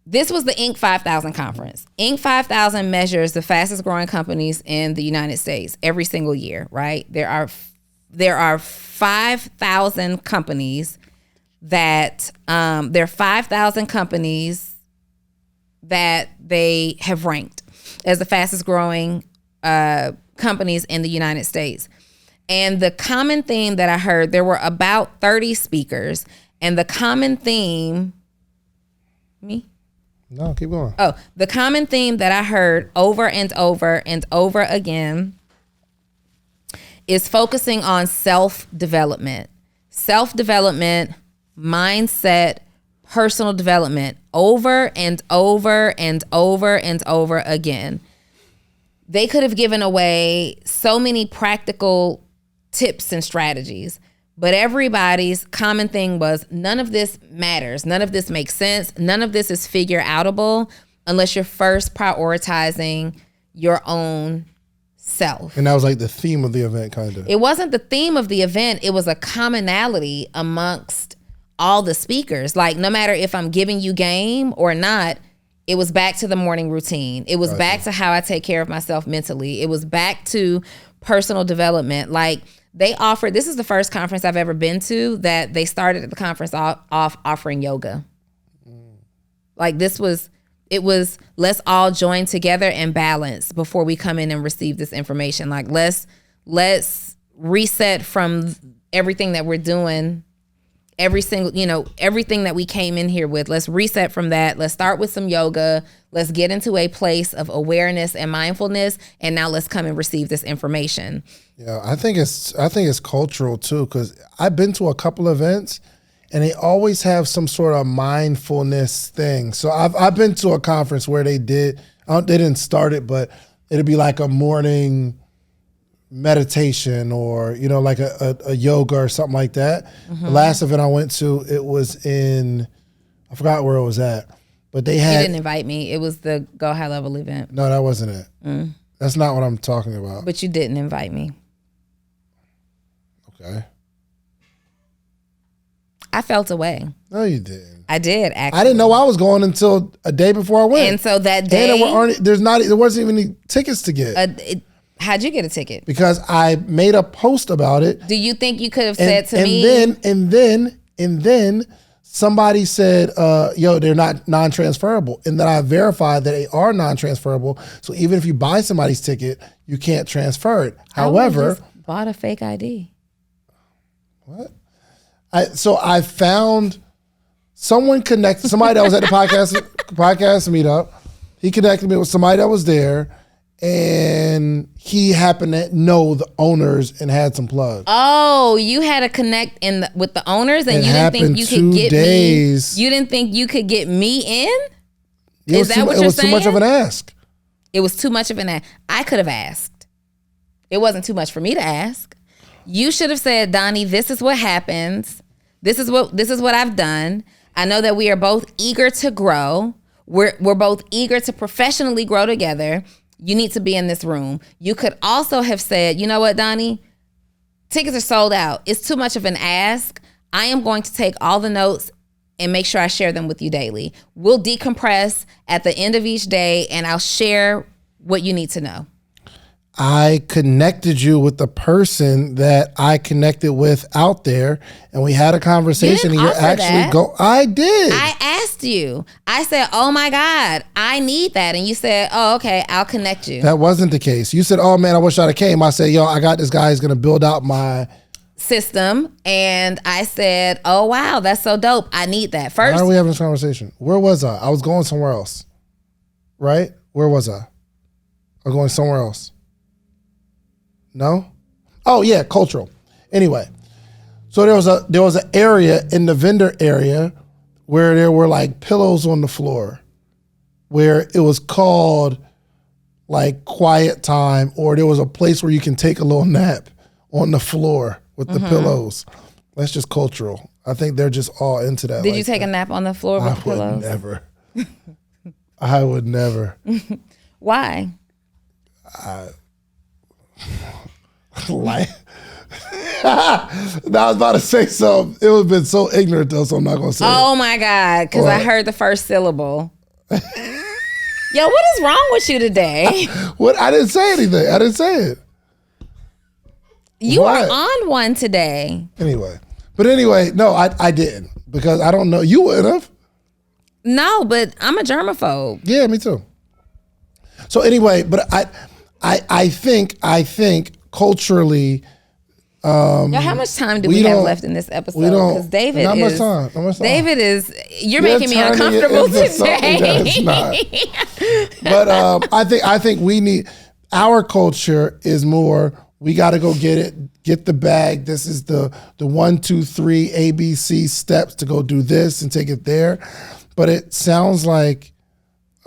this was the Inc. 5000 conference. Inc. 5000 measures the fastest growing companies in the United States every single year. Right? There are 5,000 companies that they have ranked as the fastest growing companies in the United States. And the common theme that I heard, there were about 30 speakers, And the common theme, No, keep going. Oh, the common theme that I heard over and over and over again is focusing on self-development. Self-development, mindset, personal development, over and over and over and over again. They could have given away so many practical tips and strategies, but everybody's common thing was none of this matters. None of this makes sense. None of this is figure outable unless you're first prioritizing your own self. And that was like the theme of the event, kind of. It wasn't the theme of the event. It was a commonality amongst all the speakers. Like, no matter if I'm giving you game or not, it was back to the morning routine. It was back to how I take care of myself mentally. It was back to personal development. Like, they offered, this is the first conference I've ever been to that they started at the conference off offering yoga. Like, it was let's all join together and balance before we come in and receive this information. Like, let's reset from everything that we're doing, everything that we came in here with. Let's reset from that. Let's start with some yoga. Let's get into a place of awareness and mindfulness. And now let's come and receive this information. Yeah, I think it's cultural too, because I've been to a couple events and they always have some sort of mindfulness thing. So I've been to a conference where they didn't start it, but it'd be like a morning meditation or, like a yoga or something like that. Mm-hmm. The last event I went to, it was I forgot where it was at, but they had. You didn't invite me. It was the Go High Level event. No, that wasn't it. That's not what I'm talking about. But you didn't invite me. Okay. I felt away. No, you didn't. I did, actually. I didn't know I was going until a day before I went. And so that day, and there wasn't even any tickets to get. How'd you get a ticket? Because I made a post about it. Do you think you could have said to me? And then somebody said, "Yo, they're not non-transferable," and then I verified that they are non-transferable. So even if you buy somebody's ticket, you can't transfer it. However, just bought a fake ID. What? So I found someone connected, somebody that was at the podcast meetup. He connected me with somebody that was there, and he happened to know the owners and had some plugs. Oh, you had to connect with the owners, and you didn't think you could get me. You didn't think you could get me in? Is that what you're saying? It was too much of an ask. It was too much of an ask. I could have asked. It wasn't too much for me to ask. You should have said, Donnie, this is what happens. This is what I've done. I know that we are both eager to grow. We're both eager to professionally grow together. You need to be in this room. You could also have said, you know what, Donnie? Tickets are sold out. It's too much of an ask. I am going to take all the notes and make sure I share them with you daily. We'll decompress at the end of each day, and I'll share what you need to know. I connected you with the person that I connected with out there, and we had a conversation. You didn't offer that. I did. I asked you. I said, "Oh my God, I need that," and you said, "Oh, okay, I'll connect you." That wasn't the case. You said, "Oh man, I wish I'd have came." I said, "Yo, I got this guy who's gonna build out my system," and I said, "Oh wow, that's so dope. I need that." First, why are we having this conversation? Where was I? I was going somewhere else. Right? Where was I? I'm going somewhere else. No? Oh yeah, cultural. Anyway, so there was an area in the vendor area where there were like pillows on the floor, where it was called like quiet time, or there was a place where you can take a little nap on the floor with the pillows. That's just cultural. I think they're just all into that. Did you take a nap on the floor with the pillows? I would never. Why? Like, I was about to say something. It would have been so ignorant though, so I'm not gonna say. Oh my God, because I heard the first syllable. Yo, what is wrong with you today? What? I didn't say anything. I didn't say it. You were on one today. Anyway, no, I didn't, because I don't know. You would have. No, but I'm a germaphobe. Yeah, me too. So anyway, but I think culturally, Yo, how much time do we have left in this episode? We don't. Because David not is. much time. Not much time. David is. You're making me uncomfortable today. But I think we need, our culture is more, we got to go get it, get the bag. This is the 1, 2, 3 ABC steps to go do this and take it there. But it sounds like.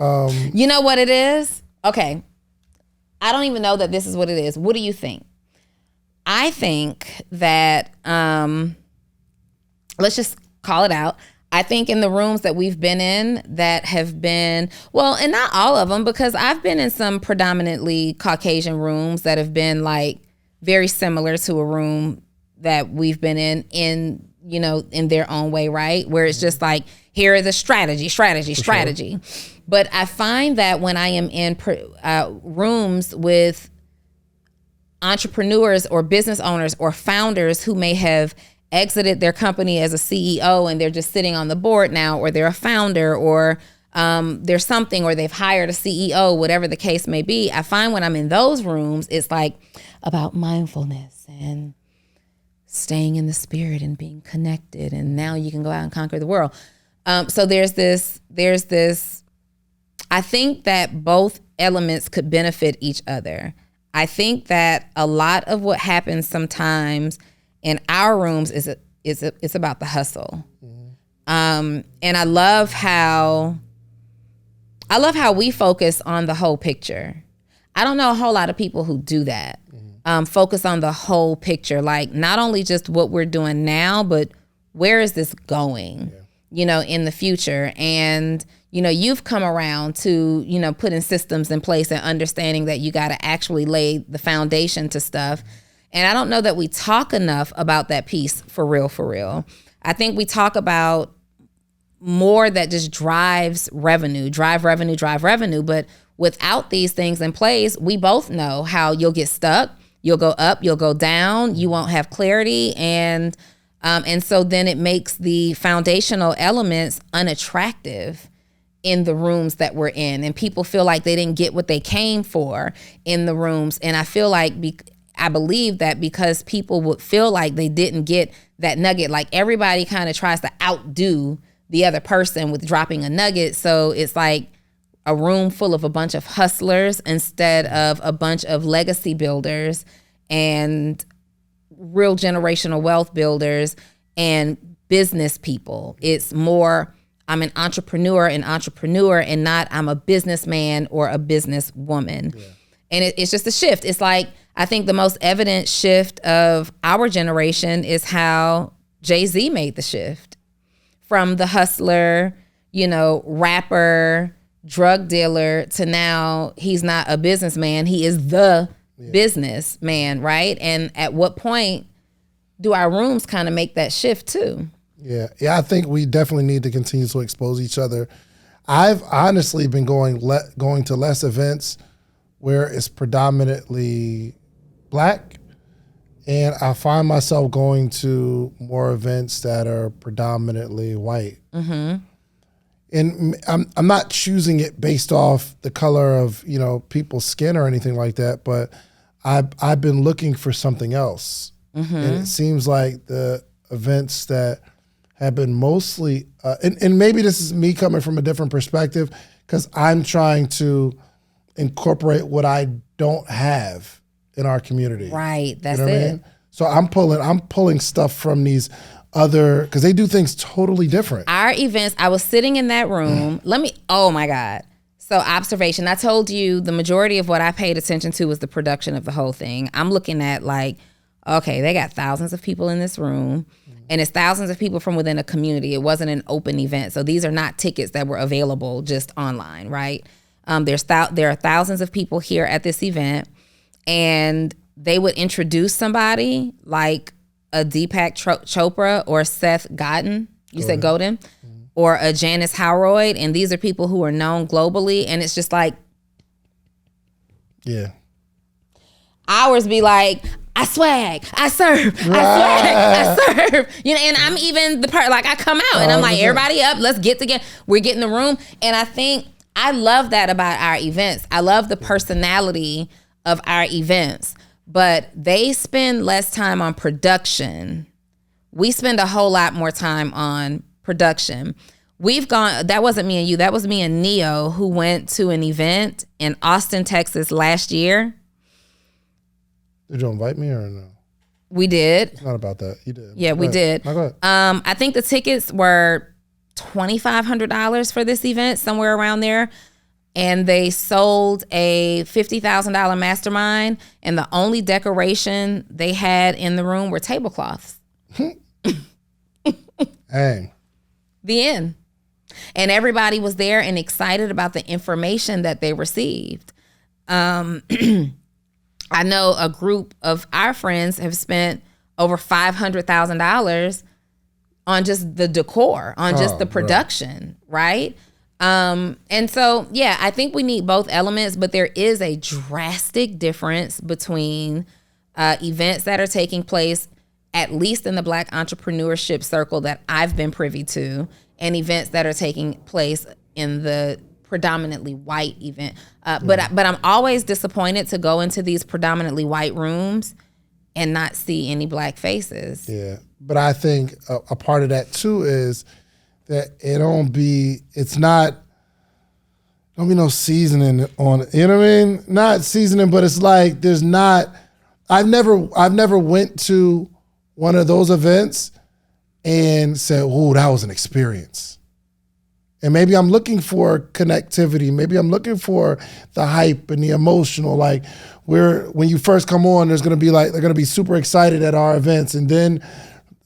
You know what it is? Okay. I don't even know that this is what it is. What do you think? I think that, let's just call it out. I think in the rooms that we've been in that have been, well, and not all of them, because I've been in some predominantly Caucasian rooms that have been like very similar to a room that we've been in, you know, in their own way, right? Where it's just like, here is a strategy. Sure. But I find that when I am in rooms with entrepreneurs or business owners or founders who may have exited their company as a CEO and they're just sitting on the board now, or they're a founder, or there's something, or they've hired a CEO, whatever the case may be, I find when I'm in those rooms, it's like about mindfulness and staying in the spirit and being connected, and now you can go out and conquer the world. So there's this, I think that both elements could benefit each other. I think that a lot of what happens sometimes in our rooms is about the hustle. And I love how we focus on the whole picture. I don't know a whole lot of people who do that. Focus on the whole picture, like not only just what we're doing now, but where is this going, you know, in the future. And, you know, you've come around to, you know, putting systems in place and understanding that you got to actually lay the foundation to stuff. And I don't know that we talk enough about that piece for real. I think we talk about more that just drive revenue. But without these things in place, we both know how you'll get stuck. You'll go up, you'll go down, you won't have clarity. And so then it makes the foundational elements unattractive in the rooms that we're in. And people feel like they didn't get what they came for in the rooms. And I feel like, I believe that because people would feel like they didn't get that nugget, like everybody kind of tries to outdo the other person with dropping a nugget. So it's like a room full of a bunch of hustlers instead of a bunch of legacy builders and real generational wealth builders and business people. It's more, I'm an entrepreneur and not I'm a businessman or a businesswoman. Yeah. And it's just a shift. It's like, I think the most evident shift of our generation is how Jay-Z made the shift from the hustler, you know, rapper, drug dealer to now he's not a businessman. He is the businessman, right? And at what point do our rooms kind of make that shift too? Yeah, I think we definitely need to continue to expose each other. I've honestly been going to less events where it's predominantly Black, and I find myself going to more events that are predominantly white. Mm-hmm. And I'm not choosing it based off the color of, you know, people's skin or anything like that, but I've been looking for something else. Mm-hmm. And it seems like the events that have been mostly, and maybe this is me coming from a different perspective, because I'm trying to incorporate what I don't have in our community. Right, that's you know it. I mean? So I'm pulling stuff from these other, because they do things totally different. Our events, I was sitting in that room. Oh my God. So observation, I told you the majority of what I paid attention to was the production of the whole thing. I'm looking at like, okay, they got thousands of people in this room. And it's thousands of people from within a community. It wasn't an open event. So these are not tickets that were available just online, right? There are thousands of people here at this event, and they would introduce somebody like a Deepak Chopra or Seth Godin. You said Godin? Mm-hmm. Or a Janice Howroyd. And these are people who are known globally. And it's just like, yeah. Ours be like, I swag, I serve, I serve. You know, and I'm even the part, like I come out and I'm like, everybody up, let's get together. We're getting the room. And I think I love that about our events. I love the personality of our events. but they spend less time on production. We spend a whole lot more time on production. That wasn't me and you, that was me and Neo, who went to an event in Austin, Texas last year. Did you invite me or no? We did. It's not about that. You did. Yeah, we did. No, go ahead. I think the tickets were $2,500 for this event, somewhere around there. And they sold a $50,000 mastermind, and the only decoration they had in the room were tablecloths. Dang. The end. And everybody was there and excited about the information that they received. I know a group of our friends have spent over $500,000 on just the decor, on just the production, right? And so, yeah, I think we need both elements, but there is a drastic difference between events that are taking place, at least in the Black entrepreneurship circle that I've been privy to, and events that are taking place in the predominantly white event. But I'm always disappointed to go into these predominantly white rooms and not see any Black faces. Yeah, but I think a part of that too is that don't be no seasoning on it. You know what I mean? Not seasoning, but it's like there's not. I've never went to one of those events and said, "Oh, that was an experience." And maybe I'm looking for connectivity. Maybe I'm looking for the hype and the emotional. Like when you first come on, they're gonna be super excited at our events, and then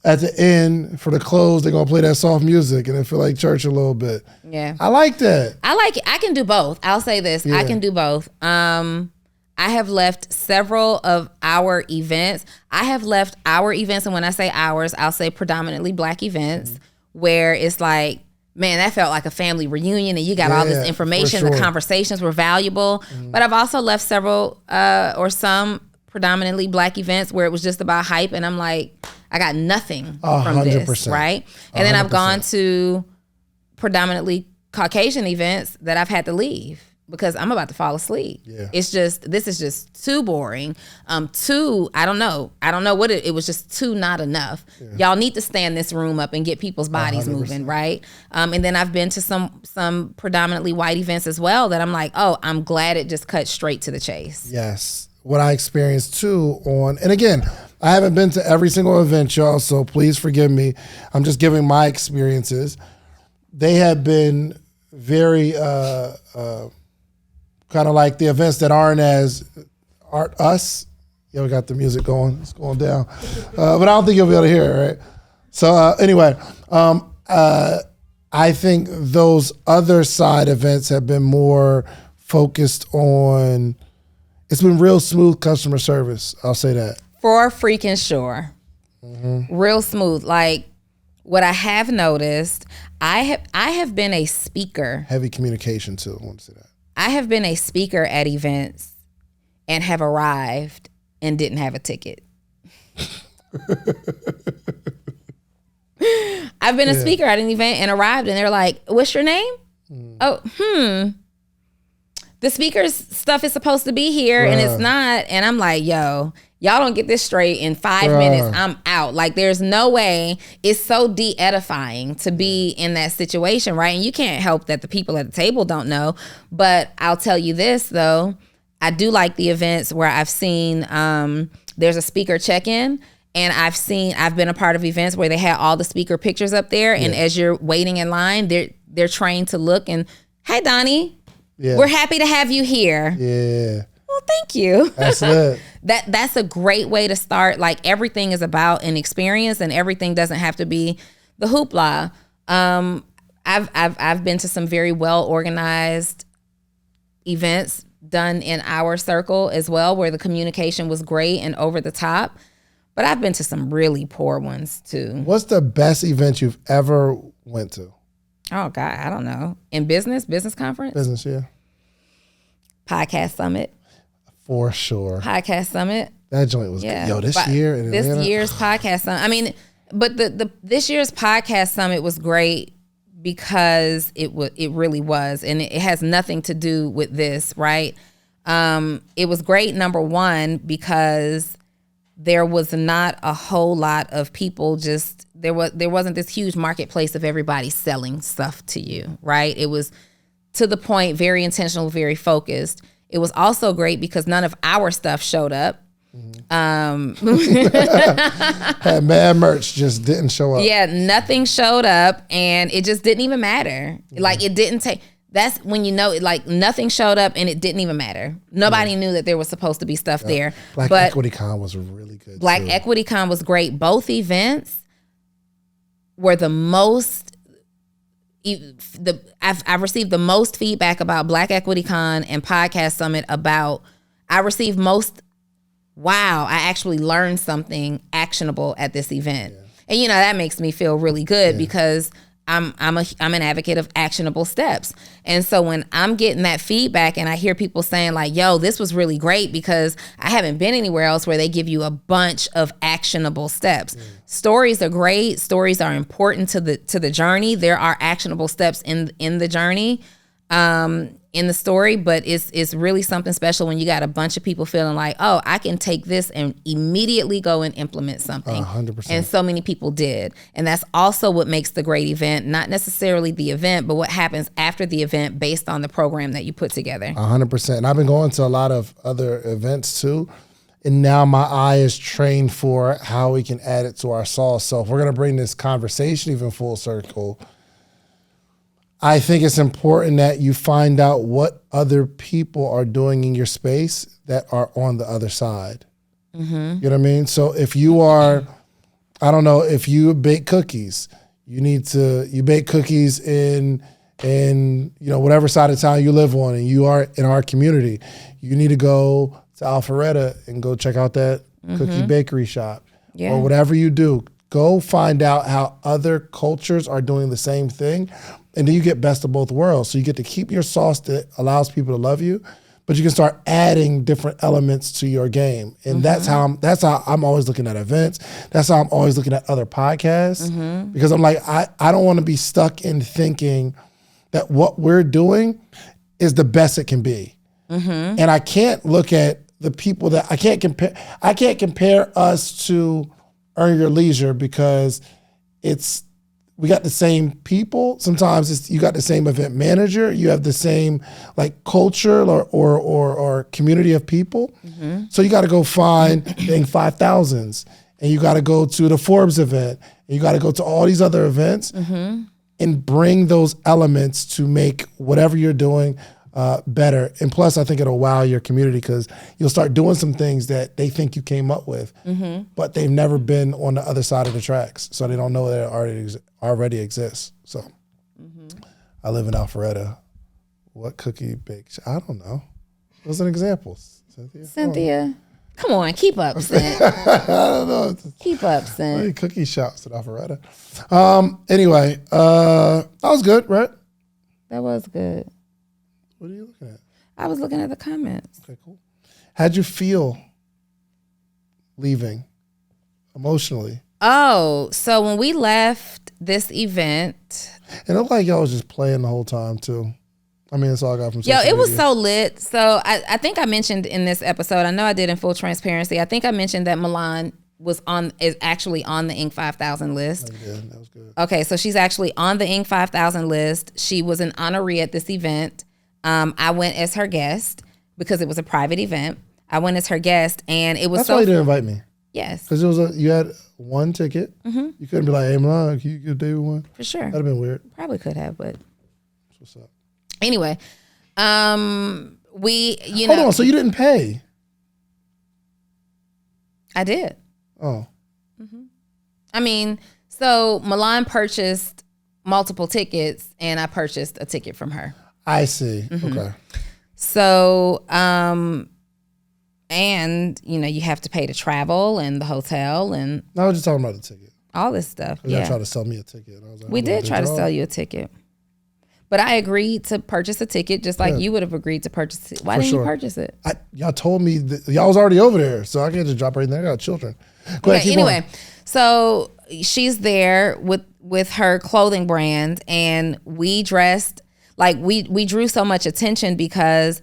at the end for the close, they're gonna play that soft music and it feel like church a little bit. Yeah, I like that. I like it. I can do both. I'll say this: I can do both. I have left several of our events. I have left our events, and when I say ours, I'll say predominantly Black events, where it's like, man, that felt like a family reunion and you got all this information. Sure. The conversations were valuable. But I've also left several or some predominantly Black events where it was just about hype, and I'm like, I got nothing from this, right? And then I've gone to predominantly Caucasian events that I've had to leave because I'm about to fall asleep. Yeah. This is just too boring. I don't know what it was, just too not enough. Yeah. Y'all need to stand this room up and get people's bodies 100%. Moving, right? And then I've been to some predominantly white events as well that I'm like, oh, I'm glad it just cut straight to the chase. Yes. What I experienced too and again, I haven't been to every single event, y'all, so please forgive me. I'm just giving my experiences. They have been very kind of like the events that aren't us. Yeah, we got the music going. It's going down. But I don't think you'll be able to hear it, right? So anyway, I think those other side events have been more focused on, it's been real smooth customer service. I'll say that. For freaking sure. Mm-hmm. Real smooth. Like what I have noticed, I have been a speaker. Heavy communication too, I want to say that. I have been a speaker at events and have arrived and didn't have a ticket. I've been a speaker at an event and arrived and they're like, what's your name? The speaker's stuff is supposed to be here and it's not. And I'm like, yo, y'all don't get this straight in 5 minutes, I'm out. Like there's no way. It's so de-edifying to be in that situation, right? And you can't help that the people at the table don't know. But I'll tell you this though, I do like the events where I've seen there's a speaker check-in, and I've been a part of events where they had all the speaker pictures up there, and as you're waiting in line, they're trained to look and, hey Donnie, we're happy to have you here. Yeah. Well, thank you. That's it. That's a great way to start. Like everything is about an experience, and everything doesn't have to be the hoopla. I've been to some very well organized events done in our circle as well, where the communication was great and over the top. But I've been to some really poor ones too. What's the best event you've ever went to? Oh God, I don't know. In business conference? Business, yeah. Podcast Summit. For sure. Podcast Summit. That joint was good. Yo, this year's Podcast Summit. I mean, but this year's Podcast Summit was great because it really was, and it has nothing to do with this, right? It was great, number one, because there was not a whole lot of people there wasn't this huge marketplace of everybody selling stuff to you, right? It was to the point, very intentional, very focused. It was also great because none of our stuff showed up. Had mad merch, just didn't show up. Yeah, nothing showed up, and it just didn't even matter. Like, it didn't take. That's when you know, like, nothing showed up, and it didn't even matter. Nobody knew that there was supposed to be stuff there. Black Equity Con was really good. Black too. Equity Con was great. Both events were the most. I've received the most feedback about Black Equity Con and Podcast Summit about. I received most. Wow, I actually learned something actionable at this event. And, you know, that makes me feel really good because I'm an advocate of actionable steps. And so when I'm getting that feedback and I hear people saying like, yo, this was really great because I haven't been anywhere else where they give you a bunch of actionable steps. Stories are great. Stories are important to the journey. There are actionable steps in the journey. In the story, but it's really something special when you got a bunch of people feeling like, oh, I can take this and immediately go and implement something. 100%. And so many people did. And that's also what makes the great event, not necessarily the event, but what happens after the event based on the program that you put together. 100%. And I've been going to a lot of other events too. And now my eye is trained for how we can add it to our sauce. So if we're going to bring this conversation even full circle, I think it's important that you find out what other people are doing in your space that are on the other side. You know what I mean? So if you are, I don't know, if you bake cookies, you bake cookies in whatever side of town you live on, and you are in our community, you need to go to Alpharetta and go check out that cookie bakery shop or whatever you do. Go find out how other cultures are doing the same thing. And then you get best of both worlds. So you get to keep your sauce that allows people to love you, but you can start adding different elements to your game. And that's how I'm always looking at events. That's how I'm always looking at other podcasts. Because I'm like, I don't want to be stuck in thinking that what we're doing is the best it can be. And I can't look at the people that I can't compare us to Earn Your Leisure because we got the same people. Sometimes you got the same event manager. You have the same like culture or community of people. So you got to go find the Inc. 5000s, and you got to go to the Forbes event, and you got to go to all these other events and bring those elements to make whatever you're doing better. And plus, I think it'll wow your community because you'll start doing some things that they think you came up with, but they've never been on the other side of the tracks, so they don't know that it already exists. So I live in Alpharetta. What cookie bake? I don't know. Those are examples. Cynthia, come on, keep up, Cynthia. I don't know. Keep up, Cynthia. Cookie shops at Alpharetta. Anyway, that was good, right? That was good. What are you looking at? I was looking at the comments. Okay, cool. How'd you feel leaving emotionally? Oh, so when we left this event, It looked like y'all was just playing the whole time too. I mean, that's all I got from social it was media. so lit. So I think I mentioned in this episode, I know I did in full transparency, I think I mentioned that Milan is actually on the Inc. 5000 list. Yeah, that was good. Okay, so she's actually on the Inc. 5000 list. She was an honoree at this event. I went as her guest because it was a private event. I went as her guest, and it was That's why you didn't invite me. Yes. Because you had one ticket. You couldn't be like, hey, Milan, can you give David one? For sure. That'd have been weird. Probably could have, but That's what's up. anyway, Hold on, so you didn't pay? I did. Oh. I mean, so Milan purchased multiple tickets, and I purchased a ticket from her. I see. Okay. So, and you have to pay to travel and the hotel and No, I was just talking about the ticket. all this stuff. Y'all Yeah, tried to sell me a ticket. And I was like, we did try to sell you a ticket, but I agreed to purchase a ticket just like you would have agreed to purchase it. Why didn't you purchase it? Y'all told me that y'all was already over there, so I can't just drop right there. I got children. Go ahead, keep Anyway, on. so she's there with her clothing brand, and we dressed like we drew so much attention because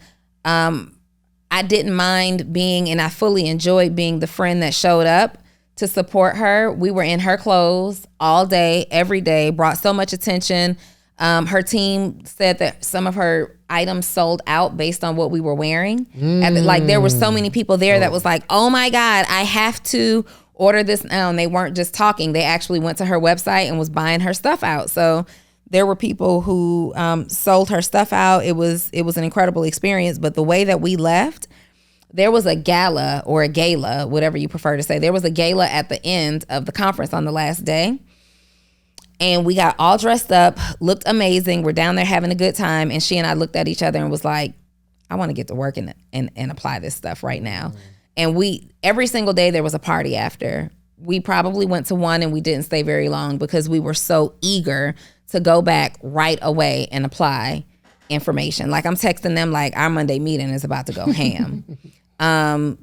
I didn't mind being, and I fully enjoyed being the friend that showed up to support her. We were in her clothes all day, every day, brought so much attention. Her team said that some of her items sold out based on what we were wearing. Like there were so many people there that was like, oh my God, I have to order this now. And they weren't just talking. They actually went to her website and was buying her stuff out. So there were people who sold her stuff out. It was an incredible experience. But the way that we left, there was a gala or a gala, whatever you prefer to say. There was a gala at the end of the conference on the last day. And we got all dressed up, looked amazing. We're down there having a good time. And she and I looked at each other and was like, I want to get to work and apply this stuff right now. And every single day there was a party after. We probably went to one and we didn't stay very long because we were so eager to go back right away and apply information. Like I'm texting them like our Monday meeting is about to go ham.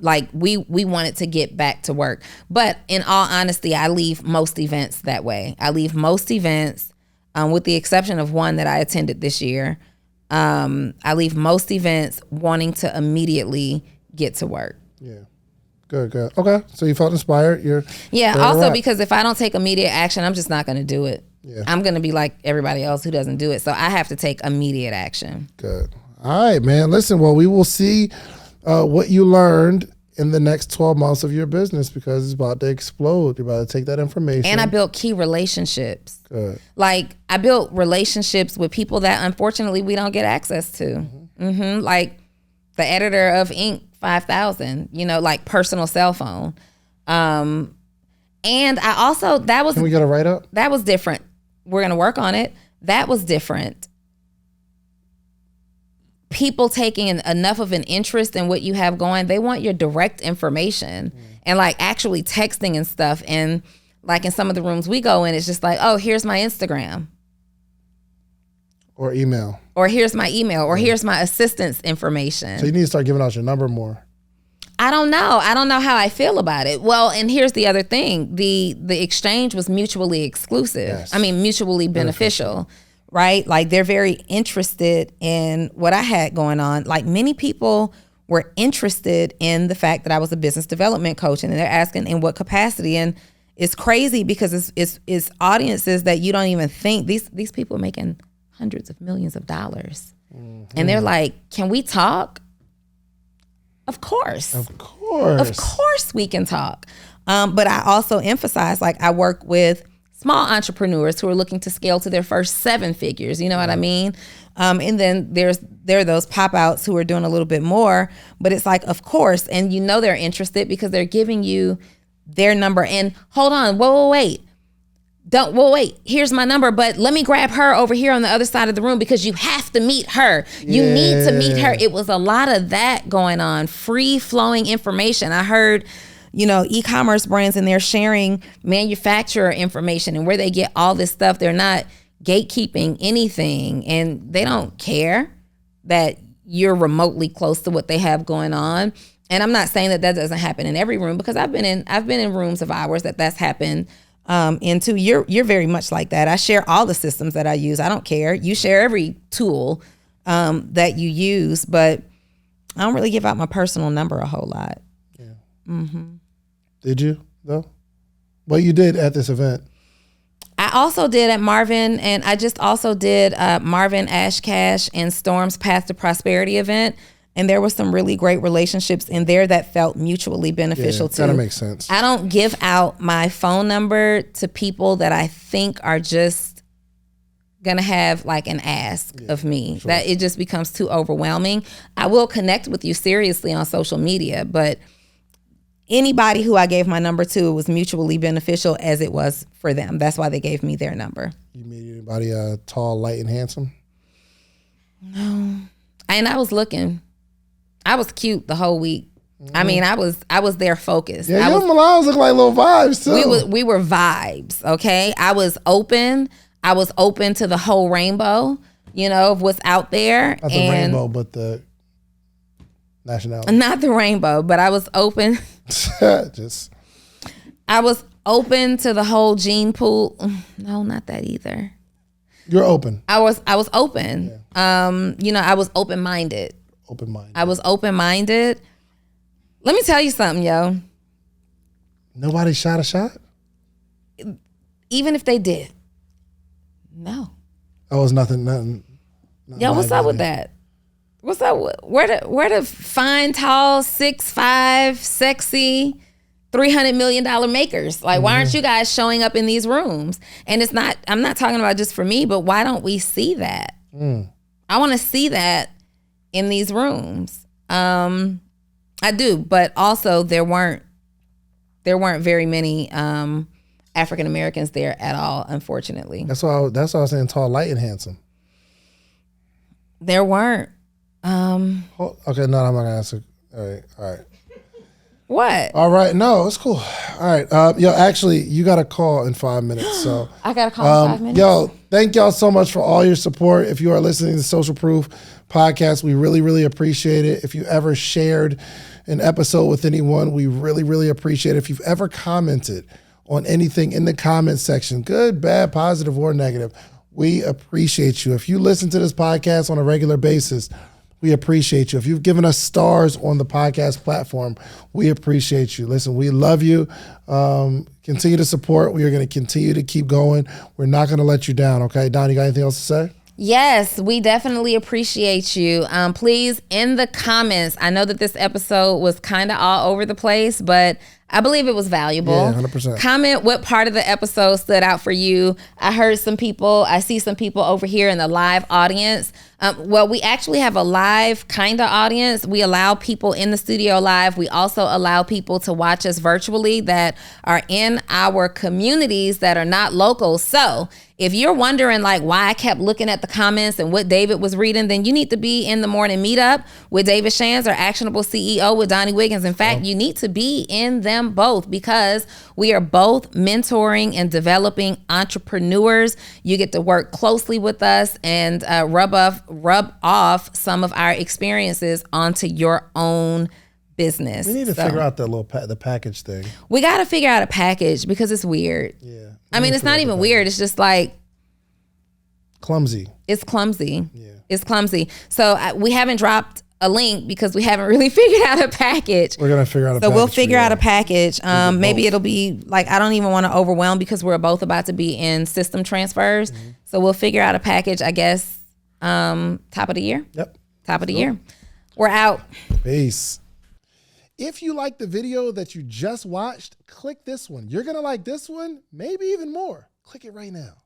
Like we wanted to get back to work. But in all honesty, I leave most events that way. I leave most events, with the exception of one that I attended this year. I leave most events wanting to immediately get to work. Yeah. Good. Okay. So you felt inspired. Also because if I don't take immediate action, I'm just not going to do it. Yeah. I'm going to be like everybody else who doesn't do it. So I have to take immediate action. Good. All right, man. Listen, well, we will see what you learned in the next 12 months of your business because it's about to explode. You're about to take that information. And I built key relationships. Good. Like I built relationships with people that unfortunately we don't get access to. Like the editor of Inc. 5000, like personal cell phone. And I also, Can we get a write-up? That was different. We're going to work on it. That was different. People taking enough of an interest in what you have going, they want your direct information and like actually texting and stuff. And like in some of the rooms we go in, it's just like, oh, here's my Instagram. Or email. Or here's my email. Or here's my assistant's information. So you need to start giving out your number more. I don't know. I don't know how I feel about it. Well, and here's the other thing. The exchange was mutually exclusive. Yes. I mean, mutually beneficial, right? Like they're very interested in what I had going on. Like many people were interested in the fact that I was a business development coach, and they're asking in what capacity. And it's crazy because it's audiences that you don't even think these people are making hundreds of millions of dollars. And they're like, can we talk? Of course we can talk. But I also emphasize, like I work with small entrepreneurs who are looking to scale to their first 7 figures. You know what I mean? And then there are those pop outs who are doing a little bit more, but it's like, of course. And they're interested because they're giving you their number. And hold on, wait. Here's my number, but let me grab her over here on the other side of the room because you have to meet her. You need to meet her. It was a lot of that going on, free flowing information. I heard, e-commerce brands and they're sharing manufacturer information and where they get all this stuff. They're not gatekeeping anything and they don't care that you're remotely close to what they have going on. And I'm not saying that doesn't happen in every room because I've been in rooms of ours that's happened into. You're very much like that. I share all the systems that I use. I don't care. You share every tool that you use, but I don't really give out my personal number a whole lot. Yeah. Mm-hmm. Did you though? Well, you did at this event. I also did at Marvin, and I just also did Marvin Ash Cash and Storm's Path to Prosperity event. And there were some really great relationships in there that felt mutually beneficial too. That makes sense. I don't give out my phone number to people that I think are just gonna have like an ask of me. Sure. That it just becomes too overwhelming. I will connect with you seriously on social media, but anybody who I gave my number to, it was mutually beneficial as it was for them. That's why they gave me their number. You meet anybody tall, light, and handsome? No. And I was looking. I was cute the whole week. I mean, I was there focused. Yeah, you and Milan look like little vibes too. We were vibes, okay? I was open to the whole rainbow, of what's out there. Not the rainbow, but the nationality. Not the rainbow, but I was open. I was open to the whole gene pool. No, not that either. You're open. I was open. Yeah. I was open-minded. open-minded. I was open-minded. Let me tell you something, yo. Nobody shot a shot? Even if they did, no. Oh, it's nothing. Yo, what's up with that? What's up? Where the fine, tall, 6'5", sexy, $300 million makers? Like, why aren't you guys showing up in these rooms? And it's not. I'm not talking about just for me, but why don't we see that? I want to see that in these rooms. I do, but also there weren't very many African Americans there at all, unfortunately. That's why I was saying tall, light, and handsome. There weren't. Okay, no, I'm not gonna answer. All right. What? All right, no, it's cool. All right, yo, actually, you got a call in 5 minutes, so I got a call in 5 minutes. Yo, thank y'all so much for all your support. If you are listening to Social Proof Podcast, we really, really appreciate it. If you ever shared an episode with anyone, we really, really appreciate it. If you've ever commented on anything in the comment section, good, bad, positive, or negative, we appreciate you. If you listen to this podcast on a regular basis, we appreciate you. If you've given us stars on the podcast platform, we appreciate you. Listen, we love you. Continue to support. We are going to continue to keep going. We're not going to let you down, okay? Don, you got anything else to say? Yes, we definitely appreciate you. Please, in the comments, I know that this episode was kind of all over the place, but I believe it was valuable. Yeah, 100%. Comment what part of the episode stood out for you. I see some people over here in the live audience. Well, we actually have a live kind of audience. We allow people in the studio live. We also allow people to watch us virtually that are in our communities that are not local. So if you're wondering like why I kept looking at the comments and what David was reading, then you need to be in the morning meetup with David Shands or Actionable CEO with Donnie Wiggins. In fact, you need to be in them both because we are both mentoring and developing entrepreneurs. You get to work closely with us and rub off some of our experiences onto your own business. We need to figure out the package thing. We got to figure out a package because it's weird. Yeah. I mean, it's not even weird. It's just like clumsy. It's clumsy. Yeah. It's clumsy. So we haven't dropped a link because we haven't really figured out a package. We're gonna figure out a package. So we'll figure out a package. Maybe it'll be like, I don't even want to overwhelm because we're both about to be in system transfers. So we'll figure out a package, I guess, top of the year. Yep. Top of the year. We're out. Peace. If you like the video that you just watched, click this one. You're gonna like this one, maybe even more. Click it right now.